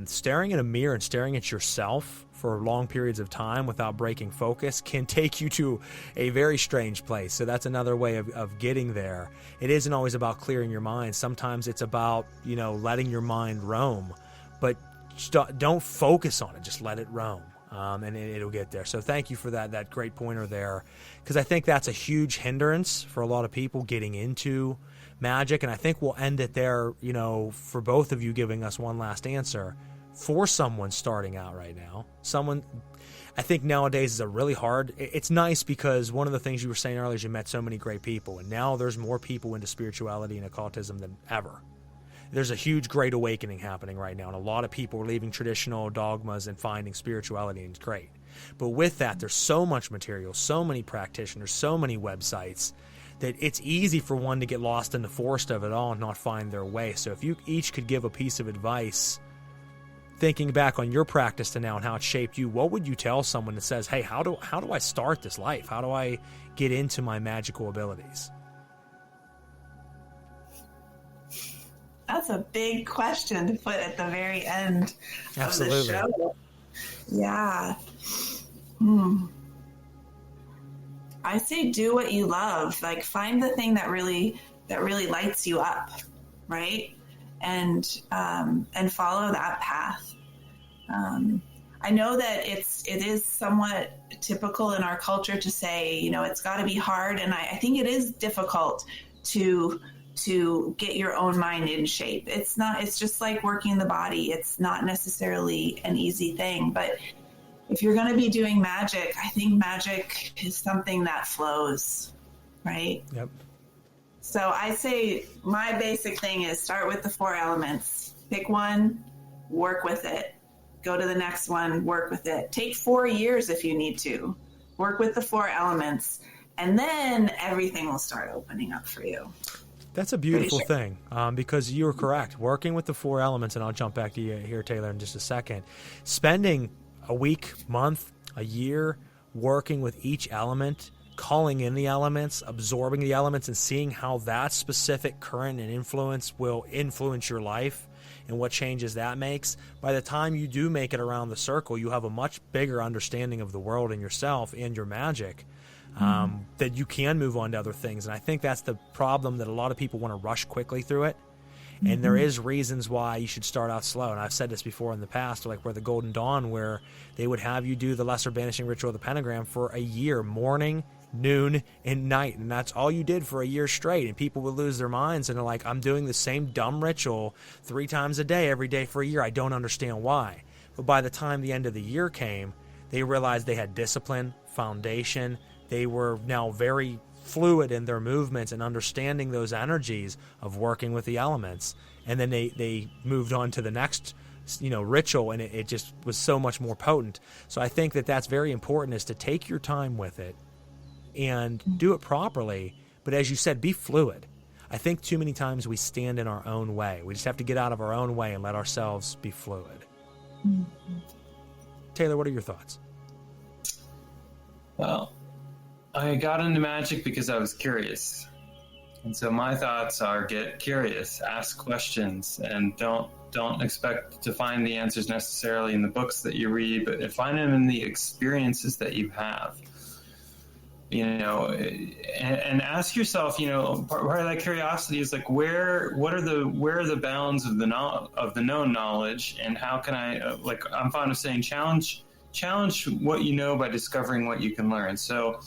Staring at a mirror and staring at yourself for long periods of time without breaking focus can take you to a very strange place. So that's another way of getting there. It isn't always about clearing your mind. Sometimes it's about, letting your mind roam. But don't focus on it. Just let it roam, and it'll get there. So thank you for that great pointer there, because I think that's a huge hindrance for a lot of people getting into magic. And I think we'll end it there, for both of you giving us one last answer. For someone starting out right now, I think nowadays is a really hard. It's nice because one of the things you were saying earlier is you met so many great people, and now there's more people into spirituality and occultism than ever. There's a huge great awakening happening right now, and a lot of people are leaving traditional dogmas and finding spirituality, and it's great. But with that, there's so much material, so many practitioners, so many websites, that it's easy for one to get lost in the forest of it all and not find their way. So if you each could give a piece of advice, thinking back on your practice to now and how it shaped you, what would you tell someone that says, hey, how do I start this life? How do I get into my magical abilities? That's a big question to put at the very end Absolutely. of the show. Yeah. I say do what you love. Like, find the thing that really lights you up, right? And follow that path. I know that it is somewhat typical in our culture to say, it's got to be hard, and I think it is difficult to get your own mind in shape. It's just like working the body. It's not necessarily an easy thing, but if you're going to be doing magic, I think magic is something that flows, right? Yep. So I say my basic thing is start with the 4 elements. Pick one, work with it. Go to the next one, work with it. Take 4 years if you need to. Work with the 4 elements, and then everything will start opening up for you. That's a beautiful thing, because you're correct. Working with the 4 elements, and I'll jump back to you here, Taylor, in just a second. Spending a week, month, a year working with each element, calling in the elements, absorbing the elements, and seeing how that specific current and influence will influence your life and what changes that makes. By the time you do make it around the circle, you have a much bigger understanding of the world and yourself and your magic. That you can move on to other things. And I think that's the problem, that a lot of people want to rush quickly through it. And there is reasons why you should start out slow. And I've said this before in the past, like where the Golden Dawn, where they would have you do the lesser banishing ritual of the pentagram for a year, morning, noon, and night. And that's all you did for a year straight. And people would lose their minds and they're like, I'm doing the same dumb ritual 3 times a day, every day for a year. I don't understand why. But by the time the end of the year came, they realized they had discipline, foundation. They were now very fluid in their movements and understanding those energies of working with the elements. And then they moved on to the next ritual, and it just was so much more potent. So I think that's very important, is to take your time with it and do it properly. But as you said, be fluid. I think too many times we stand in our own way. We just have to get out of our own way and let ourselves be fluid. Mm-hmm. Taylor, what are your thoughts? Well, I got into magic because I was curious. And so my thoughts are get curious, ask questions, and don't expect to find the answers necessarily in the books that you read, but find them in the experiences that you have. And ask yourself, part of that curiosity is like, where are the bounds of the known knowledge, and how can I, I'm fond of saying, challenge what you know by discovering what you can learn. So,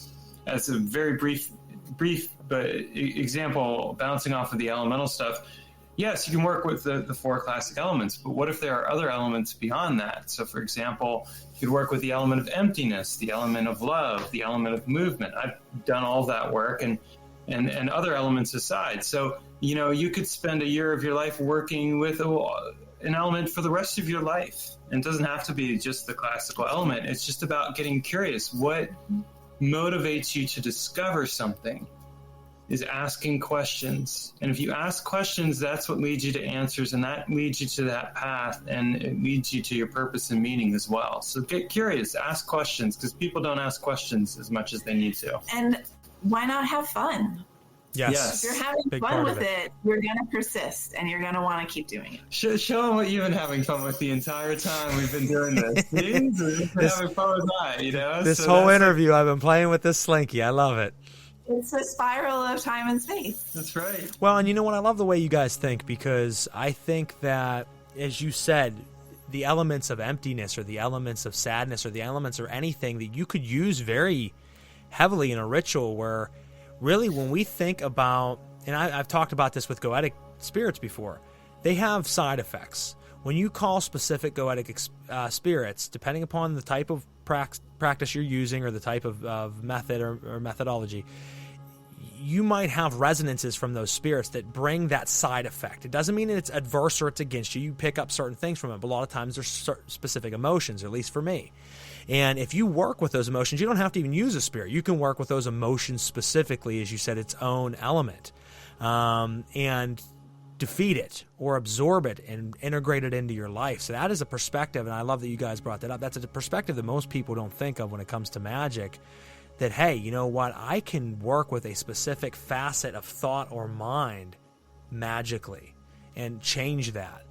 as a very brief but example, bouncing off of the elemental stuff, yes, you can work with the 4 classic elements, but what if there are other elements beyond that? So, for example, you could work with the element of emptiness, the element of love, the element of movement. I've done all that work and other elements aside. So, you could spend a year of your life working with an element for the rest of your life. And it doesn't have to be just the classical element. It's just about getting curious. What motivates you to discover something is asking questions. And if you ask questions, that's what leads you to answers, and that leads you to that path, and it leads you to your purpose and meaning as well. So get curious, ask questions, because people don't ask questions as much as they need to. And why not have fun? Yes. If you're having fun with it, you're going to persist, and you're going to want to keep doing it. Show them what you've been having fun with the entire time we've been doing this. We've been having fun with that, This whole interview, I've been playing with this slinky. I love it. It's a spiral of time and space. That's right. Well, and you know what? I love the way you guys think, because I think that, as you said, the elements of emptiness or the elements of sadness or the elements or anything that you could use very heavily in a ritual, where really when we think about, and I've talked about this with goetic spirits before, they have side effects. When you call specific goetic spirits, depending upon the type of practice you're using or the type of method or methodology, you might have resonances from those spirits that bring that side effect. It doesn't mean that it's adverse or it's against you. You pick up certain things from it, but a lot of times there's specific emotions, at least for me. And if you work with those emotions, you don't have to even use a spirit. You can work with those emotions specifically, as you said, its own element, and defeat it or absorb it and integrate it into your life. So that is a perspective, and I love that you guys brought that up. That's a perspective that most people don't think of when it comes to magic, that, hey, you know what? I can work with a specific facet of thought or mind magically and change that.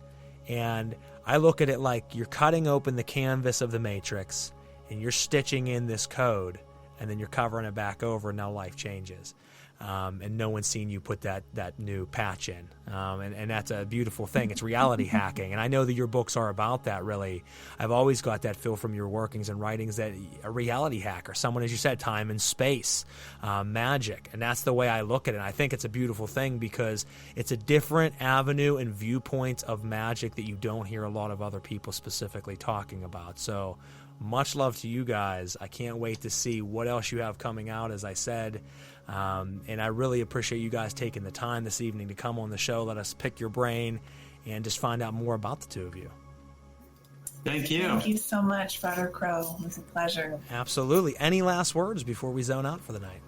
And I look at it like you're cutting open the canvas of the Matrix and you're stitching in this code, and then you're covering it back over, and now life changes. And no one's seen you put that new patch in. And that's a beautiful thing. It's reality hacking. And I know that your books are about that, really. I've always got that feel from your workings and writings that a reality hacker, someone, as you said, time and space, magic. And that's the way I look at it. And I think it's a beautiful thing, because it's a different avenue and viewpoint of magic that you don't hear a lot of other people specifically talking about. So much love to you guys. I can't wait to see what else you have coming out, as I said. And I really appreciate you guys taking the time this evening to come on the show, let us pick your brain, and just find out more about the two of you. Thank you. Thank you so much, Brother Crow. It was a pleasure. Absolutely. Any last words before we zone out for the night?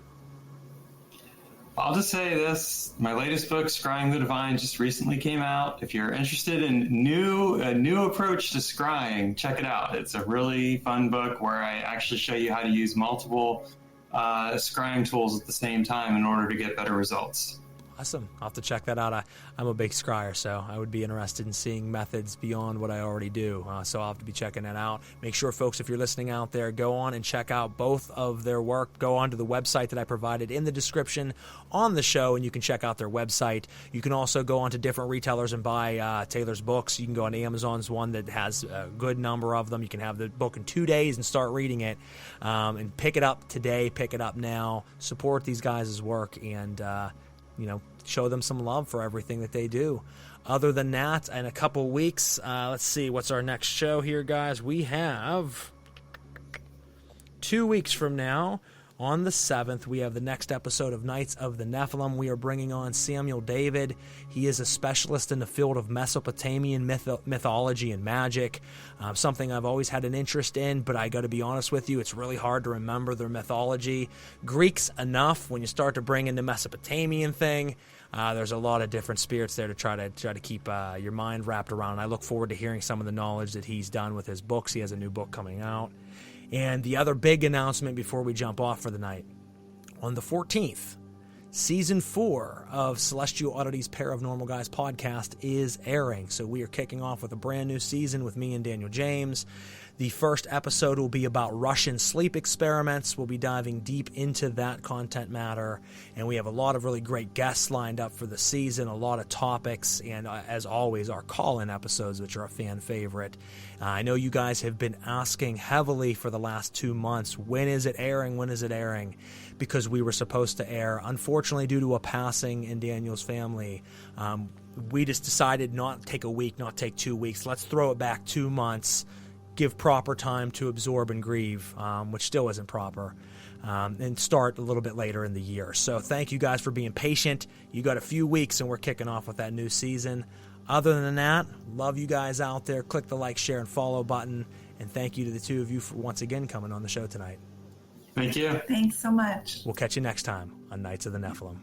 I'll just say this. My latest book, Scrying the Divine, just recently came out. If you're interested in a new approach to scrying, check it out. It's a really fun book where I actually show you how to use multiple scrying tools at the same time in order to get better results. Awesome. I'll have to check that out. I'm a big scryer, so I would be interested in seeing methods beyond what I already do. So I'll have to be checking that out. Make sure, folks, if you're listening out there, go on and check out both of their work. Go on to the website that I provided in the description on the show, and you can check out their website. You can also go on to different retailers and buy Taylor's books. You can go on Amazon's one that has a good number of them. You can have the book in 2 days and start reading it, and pick it up today. Pick it up now. Support these guys' work, and show them some love for everything that they do. Other than that, in a couple weeks, let's see, what's our next show here, guys? We have 2 weeks from now, On the 7th, we have the next episode of Knights of the Nephilim. We are bringing on Samuel David. He is a specialist in the field of Mesopotamian mythology and magic, something I've always had an interest in, but I got to be honest with you, it's really hard to remember their mythology. Greek's enough. When you start to bring in the Mesopotamian thing, there's a lot of different spirits there to try to keep your mind wrapped around. I look forward to hearing some of the knowledge that he's done with his books. He has a new book coming out. And the other big announcement before we jump off for the night, on the 14th, Season 4 of Celestial Oddities Pair of Normal Guys podcast is airing. So we are kicking off with a brand new season with me and Daniel James. The first episode will be about Russian sleep experiments. We'll be diving deep into that content matter, and we have a lot of really great guests lined up for the season, a lot of topics, and as always, our call-in episodes, which are a fan favorite. I know you guys have been asking heavily for the last 2 months, when is it airing, when is it airing? Because we were supposed to air. Unfortunately, due to a passing in Daniel's family, we just decided not take a week, not take 2 weeks. Let's throw it back 2 months, give proper time to absorb and grieve, which still isn't proper, and start a little bit later in the year. So thank you guys for being patient. You got a few weeks, and we're kicking off with that new season. Other than that, love you guys out there. Click the like, share, and follow button, and thank you to the two of you for once again coming on the show tonight. Thank you. Thanks so much. We'll catch you next time on Knights of the Nephilim.